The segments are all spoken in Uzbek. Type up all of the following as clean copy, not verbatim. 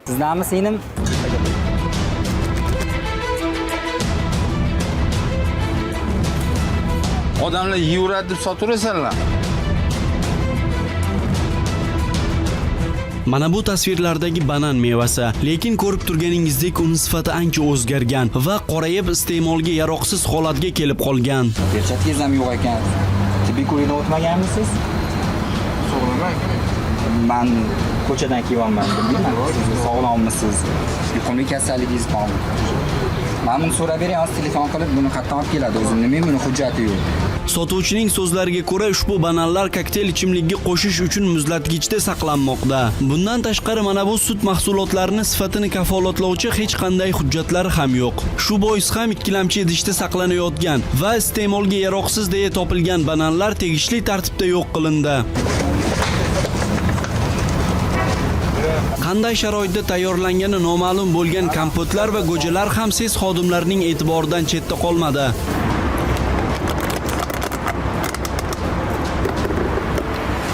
Sizlarmi singlim? Odamlar yeyveradi deb soturasanlar. Mana bu tasvirlardagi banan mevasi, lekin ko'rib turganingizdek uning sifati ancha o'zgargan va qorayib iste'molga yaroqsiz holatga kelib qolgan. Perchatkangiz ham yo'q ekan. Tibbiy ko'rikdan o'tmaganmisiz? Men ko'chadan kelyapman, bilmayman. Siz sog'lommisiz? Yuqumli kasalligingiz bormi? Men buni so'rab bering, hozir telefon qilib buni qayerdan olib keladi o'zim. Nima buni hujjati yo'q. Sotuvchining so'zlariga ko'ra ushbu bananlar kokteyl ichimligiga qo'shish uchun muzlatgichda saqlanmoqda. Bundan tashqari mana bu sut mahsulotlarini sifatini kafolatlovchi hech qanday hujjatlari ham yo'q. Shu bois ham ikkilamchi idishda saqlanayotgan va iste'molga yaroqsiz deya topilgan bananlar tegishli tartibda yo'q qilindi. Qanday sharoitda tayyorlangani noma'lum bo'lgan kompotlar va go'jalar ham ses xodimlarining e'tiboridan chetda qolmadi.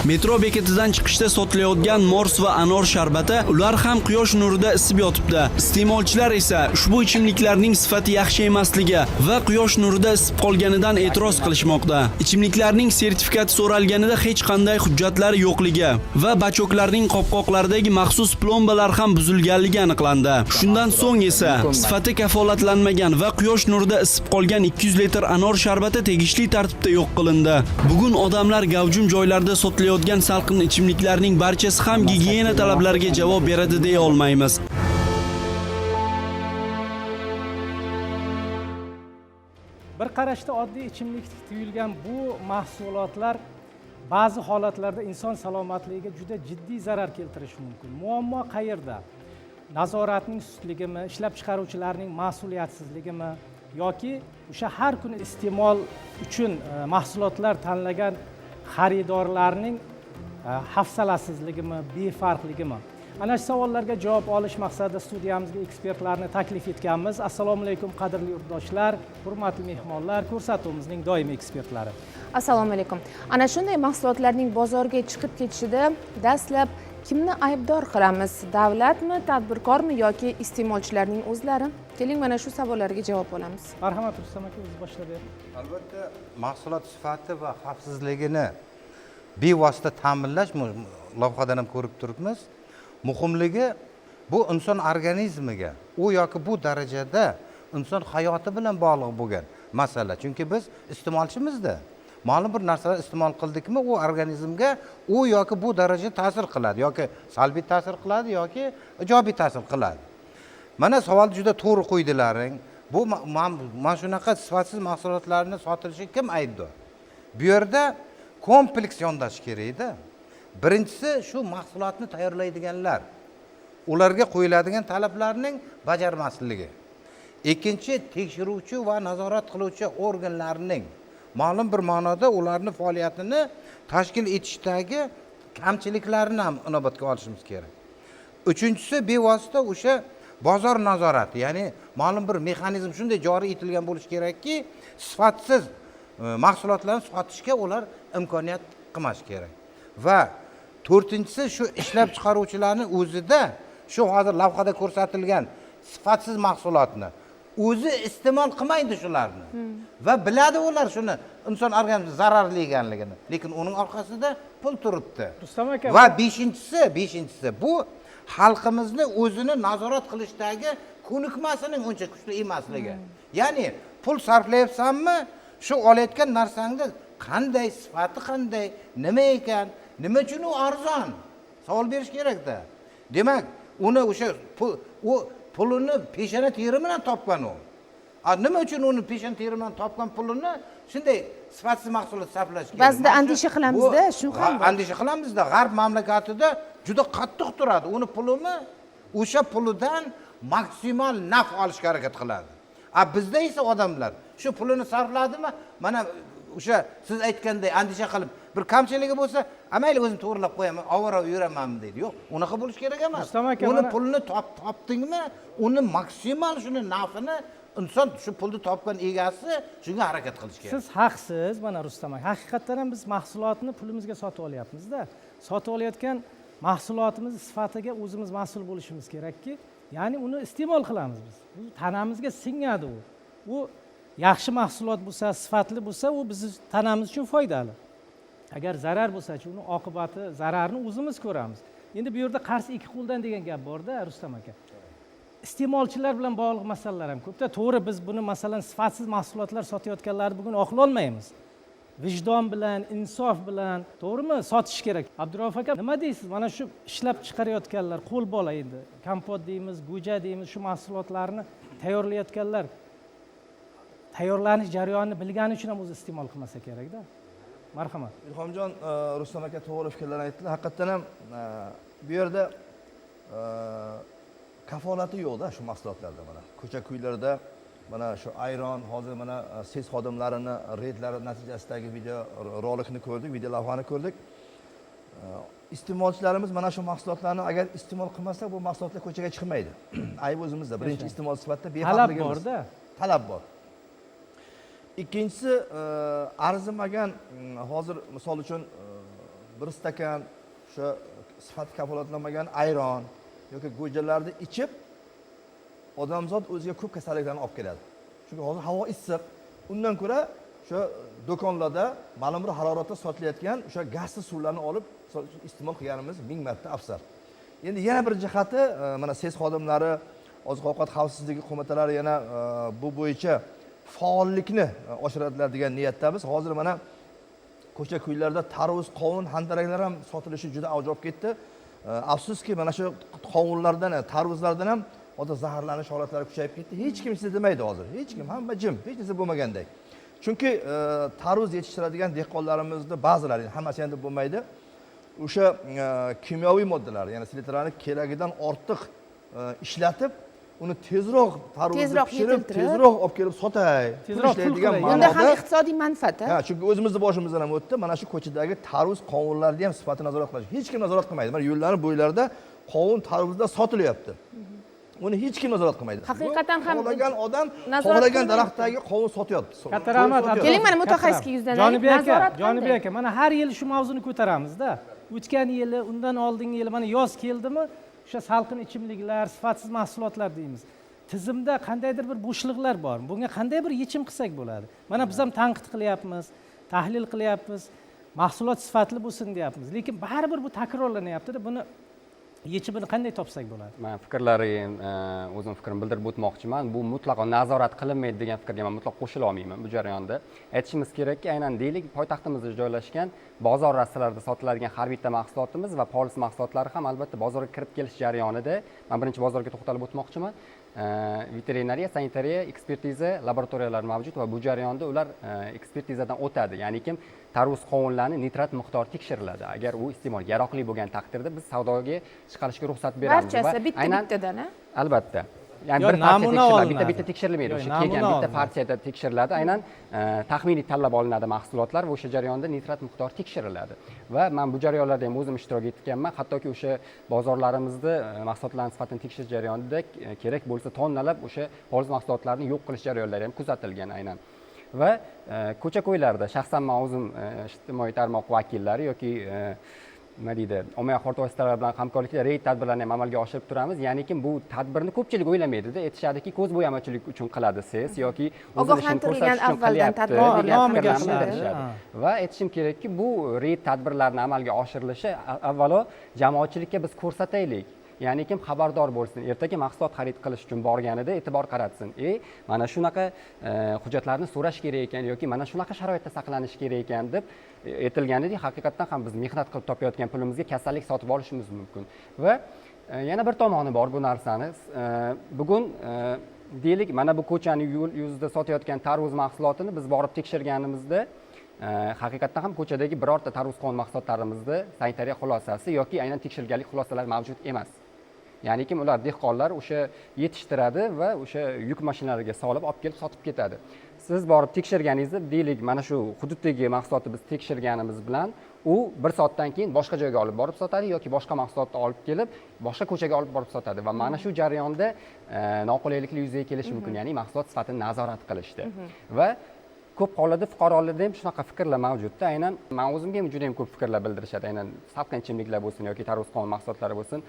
Metro bekatidan chiqishda sotilayotgan mors va anor sharbati ular ham quyosh nurida isib yotibdi. Iste'molchilar esa ushbu ichimliklarning sifati yaxshi emasligi va quyosh nurida isib qolganidan e'tiroz qilishmoqda. Ichimliklarning sertifikati so'ralganida hech qanday hujjatlari yo'qligi va bachoklarning qopqoqlaridagi maxsus plombalar ham buzilganligi aniqlandi. Shundan so'ng esa sifati kafolatlanmagan va quyosh nurida isib qolgan 200 litr anor sharbati tegishli tartibda yo'q qilindi. Bugun odamlar gavjum joylarda sotilayotgan salqin ichimliklarning barchasi ham gigiyena talablariga javob beradi deya olmaymiz. Bir qarashda oddiy ichimlik tuyulgan bu mahsulotlar ba'zi holatlarda inson salomatligiga juda jiddiy zarar keltirishi mumkin. Muammo qayerda? Nazoratning sustligimi, ishlab chiqaruvchilarning mas'uliyatsizligimi yoki o'sha har kuni iste'mol uchun mahsulotlar tanlagan xaridorlarning hafsalasizligimi, befarqligimi? Ana shu savollarga javob olish maqsadida studiyamizga ekspertlarni taklif etganmiz. Assalomu alaykum qadrli yurtdoshlar, hurmatli mehmonlar, ko'rsatuvimizning doimiy ekspertlari. Assalomu alaykum. Ana shunday mahsulotlarning bozorga chiqib ketishida dastlab kimni aybdor qilamiz? Davlatmi, tadbirkormi yoki iste'molchilarning o'zlari? Keling, mana shu savollarga javob olamiz. Marhamat, Rustam aka, o'zingiz boshlab bering. Albatta, mahsulot sifati va xavfsizligini bevosita ta'minlash lavhadan ham ko'rib turibmiz. Muhimligi bu inson organizmiga, u yoki bu darajada inson hayoti bilan bog'liq bo'lgan masala. Chunki biz iste'molchimizda ma'lum bir narsalar iste'mol qildikmi, u organizmga u yoki bu daraja ta'sir qiladi, yoki salbiy ta'sir qiladi, yoki ijobiy ta'sir qiladi. Mana savol juda to'g'ri qo'ydilaring. Bu mana shunaqa sifatsiz mahsulotlarni sotilishi kim aybdor? Bu yerda kompleks yondashish kerak-da. Birinchisi shu mahsulotni tayyorlaydiganlar. Ularga qo'yiladigan talablarning bajarmasligi. Ikkinchi, tekshiruvchi va nazorat qiluvchi organlarning ma'lum bir ma'noda ularning faoliyatini tashkil etishdagi kamchiliklarni ham inobatga olishimiz kerak. Uchinchisi, bevosita o'sha bozor nazorati, ya'ni ma'lum bir mexanizm shunday joriy etilgan bo'lishi kerakki, sifatsiz mahsulotlarni sotishga ular imkoniyat qilmash kerak. Va to'rtinchisi, shu ishlab chiqaruvchilarning o'zida shu hozir lavhada ko'rsatilgan sifatsiz mahsulotni o'zi iste'mol qilmaydi shularni. Va biladi ular shuni inson organizmiga zararli ekanligini, lekin uning orqasida pul turibdi. Rustam aka, va beshinchisi bu xalqimizni o'zini nazorat qilishdagi ko'nikmasining uncha kuchli emasligi. Ya'ni pul sarflayapsanmi, shu olayotgan narsangni qanday sifati, qanday, nima ekan, nima uchun u arzon? Savol berish kerak-da. Demak, uni o'sha pulini peshona teri bilan topgan u. Nima uchun uni peshona teri bilan topgan pulini shunday sifatsiz mahsulot sarflash kerak? Ba'zida andisha qilamizda, shu ham bor. Andisha qilamizda, g'arb mamlakatida juda qattiq turadi. Uni pulini o'sha pulidan maksimal naf olishga harakat qiladi. Bizda esa odamlar shu pulini sarfladimi, mana o'sha siz aytganday andisha qilib, bir kamchiligi bo'lsa, amayli o'zim to'g'rilab qo'yaman, ovora yuramanmi deydi. Yo'q, unaqa bo'lish kerak emas. Uni pulini topdingmi, uni maksimal shuni nafini inson shu pulni topgan egasi shunga harakat qilish kerak. Siz haqsiz, mana Rustam aka. Haqiqatan ham biz mahsulotni pulimizga sotib olyapmiz-da. Sotib olayotgan mahsulotimiz sifatiga o'zimiz mas'ul bo'lishimiz kerakki, ya'ni uni iste'mol qilamiz biz. Bu tanamizga singadi u. U yaxshi mahsulot bo'lsa, sifatli bo'lsa, u bizni tanamiz uchun foydali. Agar zarar bo'lsa-chi, uni oqibati, zararni o'zimiz ko'ramiz. Endi bu yerda qarshi ikki qo'ldan degan gap bor-da, Rustam aka. Iste'molchilar bilan bog'liq masalalar ham ko'pda. To'g'ri, biz buni masalan sifatsiz mahsulotlar sotayotganlarni bugun oqlolmaymiz. Vijdon bilan, insof bilan, to'g'rimi? Sotish kerak. Abdurauf aka, nima deysiz? Mana shu ishlab chiqarayotganlar, qo'l bola endi, kompot deymiz, go'ja deymiz, shu mahsulotlarni tayyorlayotganlar tayyorlanish jarayonini bilgani uchun ham o'zi iste'mol qilmasa kerak-da. Marhamat. Ilhomjon, Rustam aka to'g'ri fikrlar aytdilar. Haqiqatan ham bu yerda kafolati yo'q-da shu mahsulotlarda mana. Ko'cha-ko'ylarda mana shu ayron, hozir mana ses xodimlarini reydlari natijasidagi video rolikni ko'rdik, video lavhani ko'rdik. Iste'molchilarimiz mana shu mahsulotlarni agar iste'mol qilmasa, bu mahsulotlar ko'chaga chiqmaydi. Ayb o'zimizda. Birinchi iste'mol sifatida bexatarligimiz. Talab bor-da. Talab bor. Ikkinchisi, arzimagan, hozir misol uchun bir stakan o'sha sifat kafolatlanmagan ayron yoki go'jalarni ichib odamzod o'ziga ko'p kasalliklarni olib keladi. Chunki hozir havo issiq. Undan ko'ra o'sha do'konlarda ma'lum bir haroratda sotilayotgan o'sha gazli suvlarni olib iste'mol qilganimiz 1000 marta afzal. Endi yana bir jihati, mana ses xodimlari, oziq-ovqat xavfsizligi qo'mitalari yana bu bo'yicha faollikni oshiradilar degan niyatdamiz. Hozir mana ko'cha-ko'ylarda tarvuz, qovun, handaraklar ham sotilishi juda avj olib ketdi. Afsuski, mana shu qovunlardan, tarvuzlardan ham hozir zaharlanish holatlari kuchayib ketdi. Hech kim sizni demaydi hozir. Hech kim, hamma jim, hech narsa bo'lmagandek. Chunki tarvuz yetishtiradigan dehqonlarimizni ba'zilari, hammasi endi bo'lmaydi. O'sha kimyoviy moddalar, ya'ni selektorlarni keragidan ortiq ishlatib, uni tezroq tarvuzni pishirib, tezroq olib kelib sotay, tezroq ishlaydigan Unda ma'noda. ham iqtisodiy manfaat. Ha, chunki o'zimizni boshimizdan ham o'tdi. Mana shu ko'chadagi tarvuz qovunlarni ham sifatini nazorat qilish. Hech kim nazorat qilmaydi. Mana yo'llar bo'ylarida qovun, tarvuzlar sotilyapti. Uni hech kim nazorat qilmaydi. Haqiqatan ham xohlagan odam nazorat xohlagan qilmaydi. daraxtdagi qovun sotyapti. Katta rahmat. Keling, mana mutaxassisga yuzdan Jonibek aka, mana har yil shu mavzuni ko'taramiz-da. O'tgan yili, undan oldingi yili mana yoz keldimi, o'sha salqin ichimliklar, sifatsiz mahsulotlar deymiz. Tizimda qandaydir bir bo'shliqlar bor. Bunga qanday bir yechim qilsak bo'ladi? Mana biz ham tanqid qilyapmiz, tahlil qilyapmiz, mahsulot sifatli bo'lsin deyapmiz. Lekin baribir bu takrorlanyapti-da. Buni yechimini qanday topsak bo'ladi? Men fikrlarim, o'zim fikrimni bildirib o'tmoqchiman. Bu mutlaqo nazorat qilinmaydi degan fikrga men mutlaq qo'shila olmayman bu jarayonda. Aytishimiz kerakki, aynan deylik, poytaxtimizda joylashgan bozor rastalarida sotiladigan har bitta mahsulotimiz va polis mahsulotlari ham albatta bozorga kirib kelish jarayonida, men birinchi bozorga to'xtalib o'tmoqchiman. Veterinariya, sanitariya, ekspertiza laboratoriyalari mavjud va bu jarayonda ular ekspertizadan o'tadi. Ya'ni kim tarvuz qovunlarni nitrat miqdori tekshiriladi. Agar u iste'molga yaroqli bo'lgan taqdirda biz savdoga chiqarishga ruxsat beramiz. Barchasi bitta-bittadan, albatta. Ya'ni bir partiya bitta tekshirilmaydi. O'sha kelgan bitta partiyada tekshiriladi. Aynan taxminiy tanlab olinadi mahsulotlar va o'sha jarayonda nitrat miqdori tekshiriladi. Va men bu jarayonlarda ham o'zim ishtirok etganman. Hattoki o'sha bozorlarimizda mahsulotlarning sifatini tekshirish jarayonida kerak bo'lsa tonnalab o'sha xolis mahsulotlarni yo'q qilish jarayonlari ham kuzatilgan aynan. Va ko'cha-ko'ylarda shaxsan men o'zim ijtimoiy tarmoq vakillari yoki nima deydi, ommaviy axborot vositalari bilan hamkorlikda reyd tadbirlarni ham amalga oshirib turamiz. Ya'niki bu tadbirni ko'pchilik o'ylamaydida, aytishadiki ko'z bo'yamachilik uchun qiladi siz yoki o'zini ko'rsatish uchun qilyapti. Va aytishim kerakki, bu reyd tadbirlarni amalga oshirilishi avvalo jamoatchilikka biz ko'rsataylik. Ya'ni kim xabardor bo'lsin, ertaga mahsulot xarid qilish uchun borganida e'tibor qaratsin. Mana shunaqa hujjatlarni so'rash kerak ekan yoki mana shunaqa sharoitda saqlanish kerak ekan deb aytilganidek, haqiqatan ham biz mehnat qilib topayotgan pulimizga kasallik sotib olishimiz mumkin. Va yana bir tomoni bor bu narsani. Bugun deylik, mana bu ko'chani yo'l yuzida sotayotgan tarvuz mahsulotini biz borib tekshirganimizda haqiqatan ham ko'chadagi birorta tarvuz qovun mahsulotlarimizda sanitariya xulosasi yoki aynan tekshirilganlik xulosalari mavjud emas. Ya'ni kim ular dehqonlar o'sha yetishtiradi va o'sha yuk mashinalariga solib olib kelib sotib ketadi. Siz borib tekshirganingizda deylik, mana shu hududdagi mahsulotni biz tekshirganimiz bilan u bir soatdan keyin boshqa joyga olib borib sotadi yoki boshqa mahsulotni olib kelib boshqa ko'chaga olib borib sotadi va mana shu jarayonda noqulayliklar yuzaga kelishi mumkin, ya'ni mahsulot sifatini nazorat qilishda. Va ko'p hollarda fuqarolarda ham shunaqa fikrlar mavjudda. Aynan men o'zimga ham juda ham ko'p fikrlar bildirishadi. Aynan salqin ichimliklar bo'lsin yoki tarvuzqon mahsulotlari bo'lsin.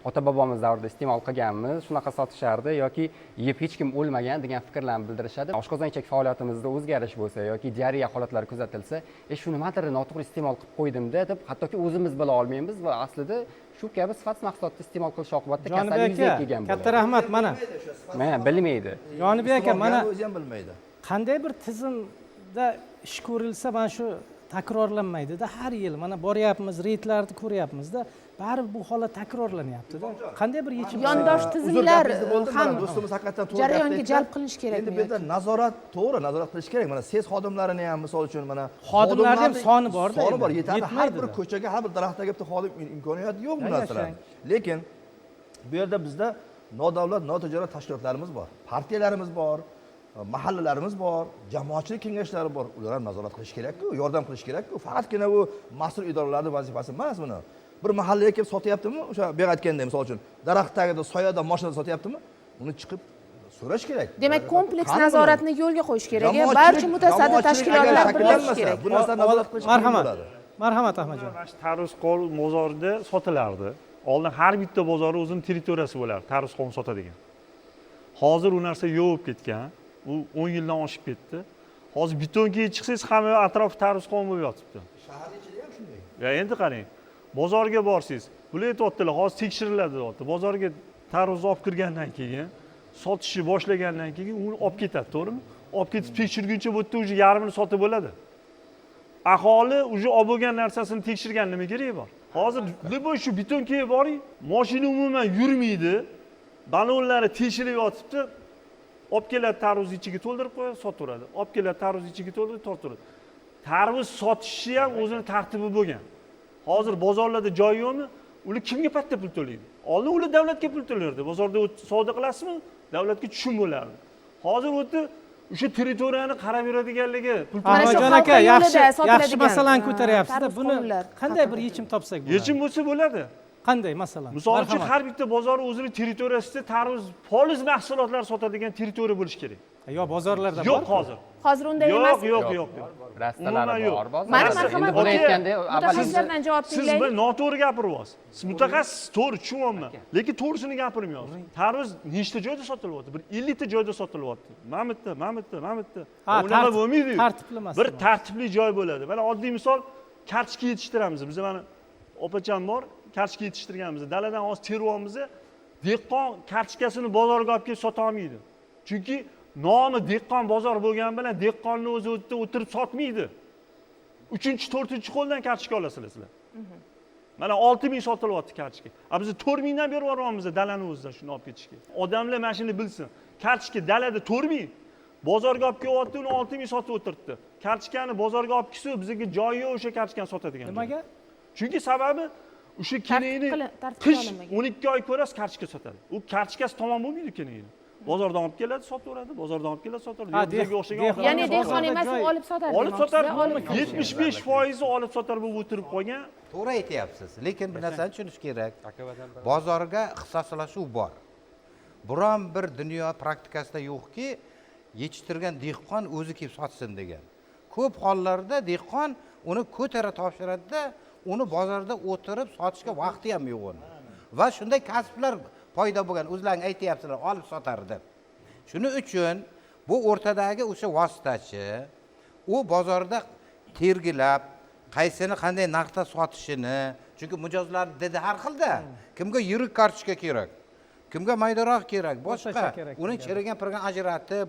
Ota bobomiz davrida iste'mol qilganmiz, shunaqa sotishardi yoki yeb hech kim o'lmagan degan fikrlarni bildirishadi. Oshqozon ichak faoliyatimizda o'zgarish bo'lsa yoki diareya holatlari kuzatilsa, shu nimadir noto'g'ri iste'mol qilib qo'ydimda deb hattoki o'zimiz bila olmaymiz va aslida shu kabi sifatsiz mahsulotni iste'mol qilish oqibatida kasallik yuzaga kelgan bo'ladi. Katta rahmat. Mana bilmaydi. Jonibek aka, mana o'zi ham bilmaydi. qanday bir tizimda ish ko'rilsa mana shu takrorlanmaydida. Har yil mana boryapmiz, reydlarni ko'ryapmiz-da, baribir bu holat takrorlanyapti-da. Qanday bir yechim? Yondosh tizimlar ham do'stimiz haqiqatan to'g'ri jarayonga gaplayapti. jalb qilinish kerak. Endi bu yerda nazorat, to'g'ri nazorat qilish kerak. Mana SES xodimlarini ham misol uchun mana Xodimlarning ham soni bor-da. Soni bor, yetadi. Har Yetmaydi-da. bir ko'chaga, har bir daraxtga bitta xodim imkoniyati yo'q bu narsalar. yashang. Lekin bu yerda bizda nodavlat, notijorat tashkilotlarimiz bor, partiyalarimiz bor, mahallalarimiz bor, jamoatchilik kengashlari bor. Ular ham nazorat qilish kerak-ku, yordam qilish kerak-ku. Faqatgina bu mas'ul idoralarning vazifasi emas buni. Bir mahallaga kelib sotyaptimi? O'sha bu aytgandek, misol uchun, daraxt tagida, soyada mashinada sotyaptimi? Uni chiqib so'rash kerak. Demak, kompleks Qani nazoratni yo'lga qo'yish kerak. Jamoatchilik- Barcha mutasaddi jamoatchilik tashkilotlar agar birlashishi shakllanmasa, kerak. Bu narsani nazorat qilish Marhamat. bo'ladi. Marhamat Ahmadjon. Mana shu tarvuzqon bozorida sotilardi. Oldin har bitta bozori o'zini territoriyasi bo'lardi, tarvuzqon sotadigan. Hozir u narsa yo'q ketgan. U 10 yildan oshib ketdi. Hozir betonga chiqsangiz hamma atrof tarvuzqon bo'lib yotibdi. Shahar ichida ham shunday. Ya endi qarang. Bozorga borsangiz, bular aytibdilar, hozir tekshiriladi deyapti. Bozorga tarvuz olib kirgandan keyin, sotishni boshlagandan keyin uni olib ketadi, to'g'rimi? Olib ketib tekshirguncha bu yerda uje yarmini sotib bo'ladi. Aholi uje olib bo'lgan narsasini tekshirgan nima keragi bor? Hozir любой shu betonga boring, mashina umuman yurmaydi. Balonlari teshilib yotibdi. Olib keladi tarvuz ichiga to'ldirib qo'yadi, sotaveradi. Olib keladi tarvuz ichiga to'ldirib tortaveradi. Tarvuz sotishi ham o'zini tartibi bo'lgan. Hozir bozorlarda joy yo'qmi? Ular kimga patta pul to'laydi? Oldin ular davlatga pul to'lardi. Bozorda savdo qilasizmi? Davlatga tushum bo'lardi. Hozir o'tdi o'sha territoriyani qarab yuradiganligi pul Mana shu Ahmadjon aka, xalqqa yaxshi yo'lida sotiladigan, masalani ko'taryapsiz-da. tarvuz Buni qonunlar qanday bir haqida. yechim topsak bo'ladi? yechim bo'lsa bo'ladi. Qanday masalan? Misol uchun Marhamat. har bitta bozor o'zini territoriyasida tarvuz poliz mahsulotlar sotadigan territoriya bo'lishi kerak. Yo, bozorlarda bor. Yo'q hozir. Hozir unday emas. Yo'q. Rastalari Umuman bor, bozor. Mana Endi marhamat, buni aytganda mutaxassislardan javob Siz bir tinglaylik. noto'g'ri gapiryapsiz. Siz mutaxassis, to'g'ri tushunyapman. Lekin to'g'risini gapirmayapsiz. Tarvuz nechta joyda sotilyapti? Bir 50 ta joyda sotilyapti. Mana bitta. Ha, Unaqa bo'lmaydi. tartibli emas. Bir tartibli joy bo'ladi. Mana oddiy misol kartoshka yetishtiramiz. Biz mana opacham bor, kartoshka yetishtirganmiz. Daladan hozir teryapmiz. Dehqon kartoshkasini bozorga olib kelib sota olmaydi. Chunki nomi dehqon bozor bo'lgani bilan dehqonni o'zi o'tirib sotmaydi. 3-4 qo'ldan kartoshka olasizlar sizlar. Mana 6000 sotilyapti kartoshka. Biz 4000 dan berib yuboryapmiz dalani o'zidan shuni olib ketishga. Odamlar mana shuni bilsin. Kartoshka dalada 4000, bozorga olib kelyapti, uni 6000 sotib o'tiribdi. Kartoshkani bozorga olib kelsa, bizga joyi yo'q o'sha kartoshkani sotadigan. Nimaga? Chunki sababi o'sha kenayni tartib qish qilinmagan. 12 oy ko'rasiz kartoshka sotadi. U kartoshkasi tamom bo'lmaydi kenayni. Bozordan olib keladi, sotaveradi, bozordan olib keladi, sotaveradi. Ha, Bizga o'xshagan dehqon- Ya'ni odamlar dehqon bor. emas, u olib sotadi. Olib sotar. demoqchisiz, olib 75% olib sotar bo'lib o'tirib qolgan. To'g'ri aytyapsiz, lekin bir narsani tushunish kerak. Bozorga ixtisoslashuv bor. Biron bir dunyo praktikasida yo'qki, yetishtirgan dehqon o'zi kelib sotsin degan. Ko'p hollarda dehqon uni ko'tara topshiradi-da, uni bozorda o'tirib sotishga vaqti ham yo'q uni. Va shunday kasblar paydo bo'lgan, o'zlaring aytyapsizlar, olib sotar deb. Shuning uchun bu o'rtadagi o'sha vositachi u bozorda tergilab, qaysini qanday narxda sotishini, chunki mijozlar dedi har xilda. Kimga yirik kartoshka kerak, kimga maydaroq kerak, boshqa. Uni chirigan pirgan ajratib,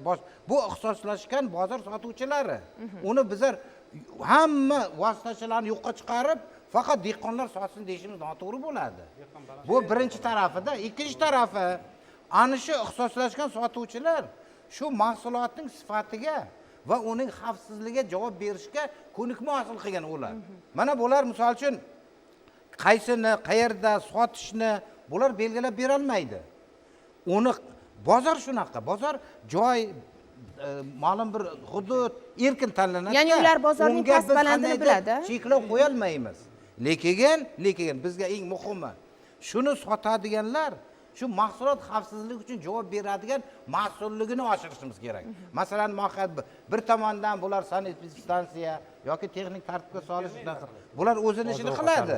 bu ixtisoslashgan bozor sotuvchilari. Uni bizlar hamma vositachilarni yo'qqa chiqarib, faqat dehqonlar sotsin deyishimiz noto'g'ri bo'ladi. Bu birinchi tarafida, ikkinchi tarafi ana shu ixtisoslashgan sotuvchilar shu mahsulotning sifatiga va uning xavfsizligiga javob berishga ko'nikma hosil qilgan ular. Mana bular misol uchun qaysini, qayerda sotishni bular belgilab bera olmaydi. Uni bozor shunaqa, bozor joy ma'lum bir hudud erkin tanlanadi. Ya'ni ular bozorning past balandini biladi. Cheklov qo'ya olmaymiz. Lekin bizga eng muhimi shuni sotadiganlar shu mahsulot xavfsizligi uchun javob beradigan mas'ulligini oshirishimiz kerak. Masalan, bir tomondan bular sanitariya yoki texnik tartibga solish, bular o'zini ishini qiladi.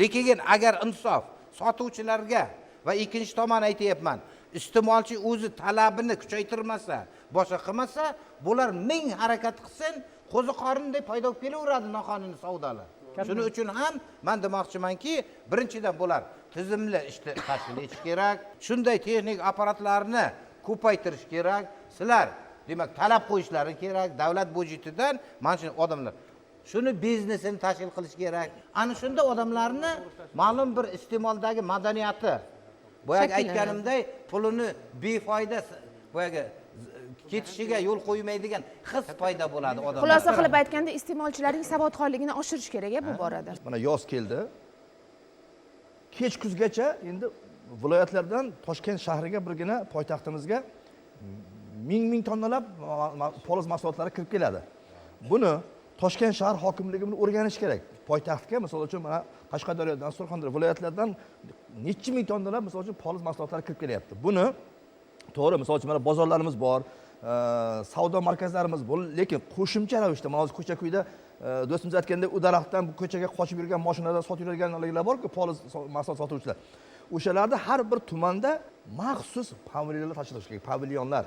Lekin agar insof sotuvchilarga va ikkinchi tomon aytayapman, iste'molchi o'zi talabini kuchaytirmasa, boshqa qilmasa, bular ming harakat qilsin, qo'zi qorinday paydo bo'lib kelaveradi noqonuniy savdolar. Shuning uchun ham men demoqchimanki, birinchidan bular tizimli ishni tashkil etish kerak, shunday texnik apparatlarni ko'paytirish kerak. Sizlar demak talab qo'yishlari kerak davlat budjetidan, mana shu odamlar shuni biznesini tashkil qilish kerak. Ana shunda odamlarni ma'lum bir iste'moldagi madaniyati, boyaga aytganimday, pulini befoyda boyaga ketishiga yo'l qo'ymaydigan his paydo bo'ladi odamlarda. Xulosa qilib aytganda, iste'molchilarning savodxonligini oshirish kerak bu borada. Mana yoz keldi. Kech kuzgacha endi viloyatlardan Toshkent shahriga birgina poytaxtimizga ming tonnalab poliz mahsulotlari kirib keladi. Buni Toshkent shahar hokimligi buni o'rganish kerak. Poytaxtga, misol uchun, mana Qashqadaryodan, Surxondaryo viloyatlardan necha ming tonnalab misol uchun poliz mahsulotlari kirib kelyapti. Buni to'g'ri, misol uchun mana bozorlarimiz bor, savdo markazlarimiz bor, lekin qo'shimcha ravishda mana hozir ko'cha-ko'yda do'stimiz aytgandek, u daraxtdan bu ko'chaga qochib yurgan mashinalar sotib yurganlar bor-ku, poliz mahsulot sotuvchilar. O'shalarda har bir tumanda maxsus pavilyonlar tashkil qilish kerak. Pavilyonlar,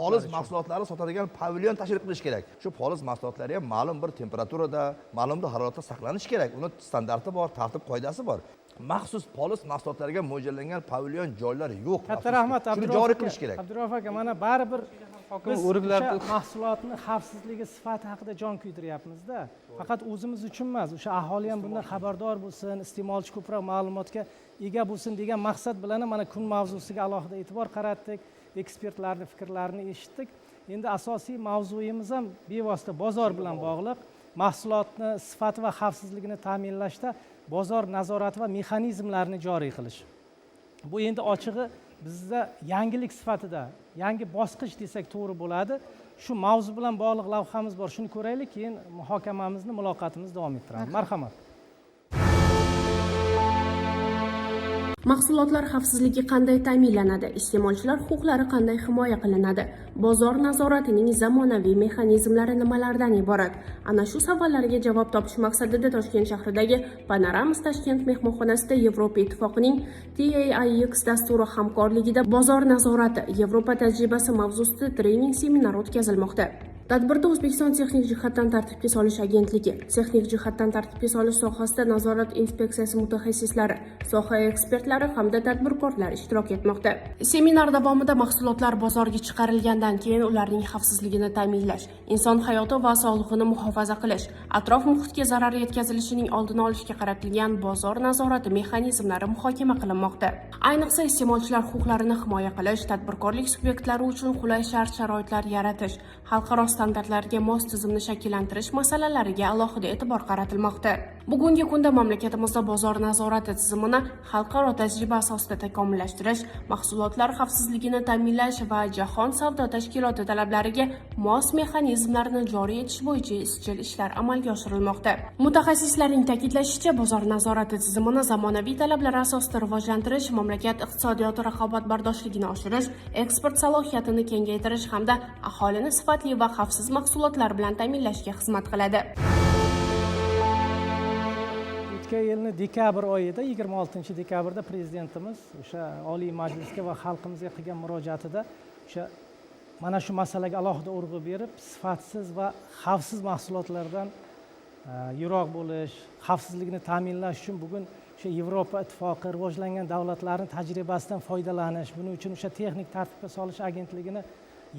poliz mahsulotlari sotadigan pavilyon tashkil qilish kerak. Shu poliz mahsulotlari ham ma'lum bir temperaturada, ma'lum bir haroratda saqlanishi kerak. Uni standarti bor, tartib qoidasi bor. Maxsus poliz mahsulotlariga mo'ljallangan pavilyon joylar yo'q. Katta rahmat, shuni joriy qilish kerak. Abdurahim aka, mana baribir biz mahsulotni xavfsizligi sifati haqida jon kuydiryapmiz-da. Faqat o'zimiz uchun emas, o'sha aholi ham bundan xabardor bo'lsin, iste'molchi ko'proq ma'lumotga ega bo'lsin degan maqsad bilan mana kun mavzusiga alohida e'tibor qaratdik, ekspertlarning fikrlarini eshitdik. Endi asosiy mavzuyimiz ham bevosita bozor bilan bog'liq. Mahsulotni sifati va xavfsizligini ta'minlashda bozor nazorati va mexanizmlarini joriy qilish. Bu endi ochig'i bizda yangilik sifatida, yangi bosqich desak to'g'ri bo'ladi. Shu mavzu bilan bog'liq lavhamiz bor. Shuni ko'raylik, keyin muhokamamizni, muloqotimizni davom ettiramiz. Marhamat. Mahsulotlar xavfsizligi qanday ta'minlanadi? Iste'molchilar huquqlari qanday himoya qilinadi? Bozor nazoratining zamonaviy mexanizmlari nimalardan iborat? Ana shu savollarga javob topish maqsadida Toshkent shahridagi Panoramas Tashkent mehmonxonasida Yevropa Ittifoqining TAIX dasturi hamkorligida bozor nazorati, Yevropa tajribasi mavzusida trening seminar o'tkazilmoqda. Tadbirda O'zbekiston texnik jihatdan tartibga solish agentligi, texnik jihatdan tartibga solish sohasida nazorat inspeksiyasi mutaxassislari, soha ekspertlari hamda tadbirkorlar ishtirok etmoqda. Seminar davomida mahsulotlar bozorga chiqarilgandan keyin ularning xavfsizligini ta'minlash, inson hayoti va sog'lig'ini muhofaza qilish, atrof muhitga zarar yetkazilishining oldini olishga qaratilgan bozor nazorati mexanizmlari muhokama qilinmoqda. Ayniqsa iste'molchilar huquqlarini himoya qilish, tadbirkorlik subyektlari uchun qulay shart-sharoitlar yaratish, xalqaro standartlarga mos tizimni shakllantirish masalalariga alohida e'tibor qaratilmoqda. Bugungi kunda mamlakatimizda bozor nazorati tizimini xalqaro tajriba asosida takomillashtirish, mahsulotlar xavfsizligini ta'minlash va Jahon savdo tashkiloti talablariga mos mexanizmlarni joriy etish bo'yicha izchil ishlar amalga oshirilmoqda. Mutaxassislarning ta'kidlashicha, bozor nazorati tizimini zamonaviy talablar asosida rivojlantirish, mamlakat iqtisodiyoti raqobatbardoshligini oshirish, eksport salohiyatini kengaytirish hamda aholini sifatli va xavfsiz mahsulotlar bilan ta'minlashga xizmat qiladi. O'tgan yilning dekabr oyida, 26-dekabrda prezidentimiz o'sha Oliy Majlisga va xalqimizga qilgan murojaatida o'sha mana shu masalaga alohida urg'u berib, sifatsiz va xavfsiz mahsulotlardan yiroq bo'lish, xavfsizlikni ta'minlash uchun bugun o'sha Yevropa Ittifoqi rivojlangan davlatlarning tajribasidan foydalanish, buning uchun o'sha texnik tartibga solish agentligini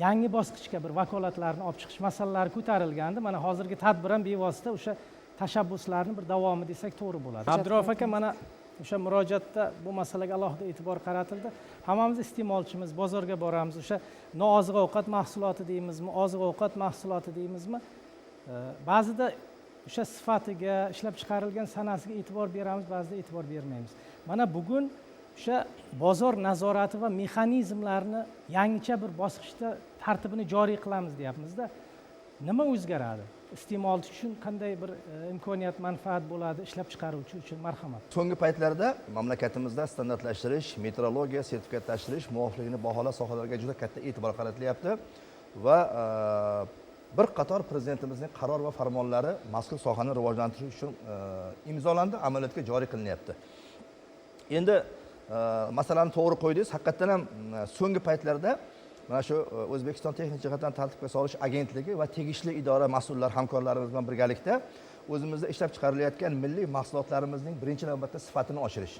yangi bosqichga bir vakolatlarni olib chiqish masalalari ko'tarilgandi. Mana hozirgi tadbir ham bevosita o'sha tashabbuslarning bir davomi desak to'g'ri bo'ladi. Abdurahim aka, mana o'sha murojaatda bu masalaga alohida e'tibor qaratildi. Hammamiz iste'molchimiz, bozorga boramiz, o'sha nooziq-ovqat mahsuloti deymizmi, oziq-ovqat mahsuloti deymizmi? Ba'zida o'sha sifatiga, ishlab chiqarilgan sanasiga e'tibor beramiz, ba'zida e'tibor bermaymiz. Mana bugun o'sha bozor nazorati va mexanizmlarni yangicha bir bosqichda tartibini joriy qilamiz deyapmiz-da. Nima o'zgaradi? iste'molchi uchun qanday bir imkoniyat, manfaat bo'ladi ishlab chiqaruvchi uchun? Marhamat. So'nggi paytlarda mamlakatimizda standartlashtirish, metrologiya, sertifikatlashtirish, muvofiqligini baholash sohalariga juda katta e'tibor qaratilyapti va bir qator prezidentimizning qaror va farmonlari mazkur sohani rivojlantirish uchun imzolandi, amaliyotga joriy qilinyapti. Endi masalani to'g'ri qo'ydingiz. Haqiqatan ham so'nggi paytlarda mana shu O'zbekiston texnik jihatdan tartibga solish agentligi va tegishli idora mas'ullar hamkorlarimiz bilan birgalikda o'zimizda ishlab chiqarilayotgan milliy mahsulotlarimizning birinchi navbatda sifatini oshirish,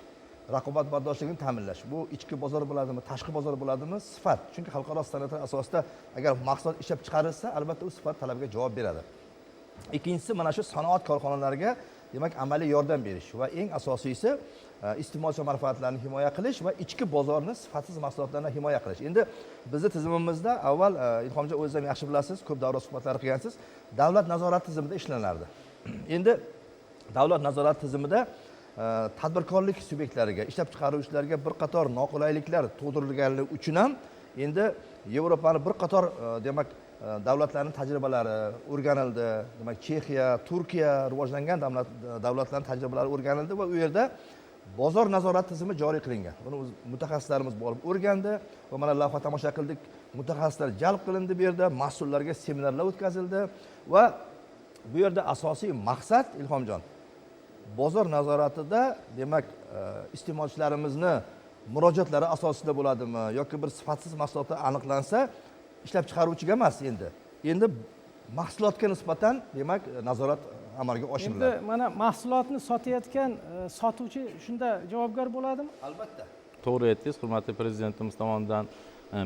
raqobatbardoshligini ta'minlash. Bu ichki bozor bo'ladimi, tashqi bozor bo'ladimi, sifat. Chunki xalqaro standartlar asosida agar mahsulot ishlab chiqarilsa, albatta u sifat talabiga javob beradi. Ikkinchisi mana shu sanoat korxonalariga demak amaliy yordam berish va eng asosiysi iste'molchi manfaatlarini himoya qilish va ichki bozorni sifatsiz mahsulotlardan himoya qilish. Endi bizning tizimimizda avval Ilhomjon o'zingiz ham yaxshi bilasiz, ko'p davra suhbatlar qilgansiz, davlat nazorati tizimida ishlanardi. Endi davlat nazorati tizimida tadbirkorlik subyektlariga, ishlab chiqaruvchilarga bir qator noqulayliklar tug'dirilganligi uchun ham endi Yevropani bir qator demak davlatlarning tajribalari o'rganildi. Demak, Chexiya, Turkiya rivojlangan davlatlarning tajribalari o'rganildi va u yerda bozor nazorati tizimi joriy qilingan. Buni mutaxassislarimiz borib o'rgandi va mana lavha tomosha qildik. Mutaxassislar jalb qilindi bu yerda, mas'ullarga seminarlar o'tkazildi va bu yerda asosiy maqsad Ilhomjon bozor nazoratida demak iste'molchilarimizni murojaatlari asosida bo'ladimi yoki bir sifatsiz mahsulotlar aniqlansa ishlab chiqaruvchiga emas endi mahsulotga nisbatan demak nazorat amalga oshiriladi. Endi mana mahsulotni sotayotgan sotuvchi shunda javobgar bo'ladimi? Albatta. To'g'ri aytdingiz, hurmatli prezidentimiz tomonidan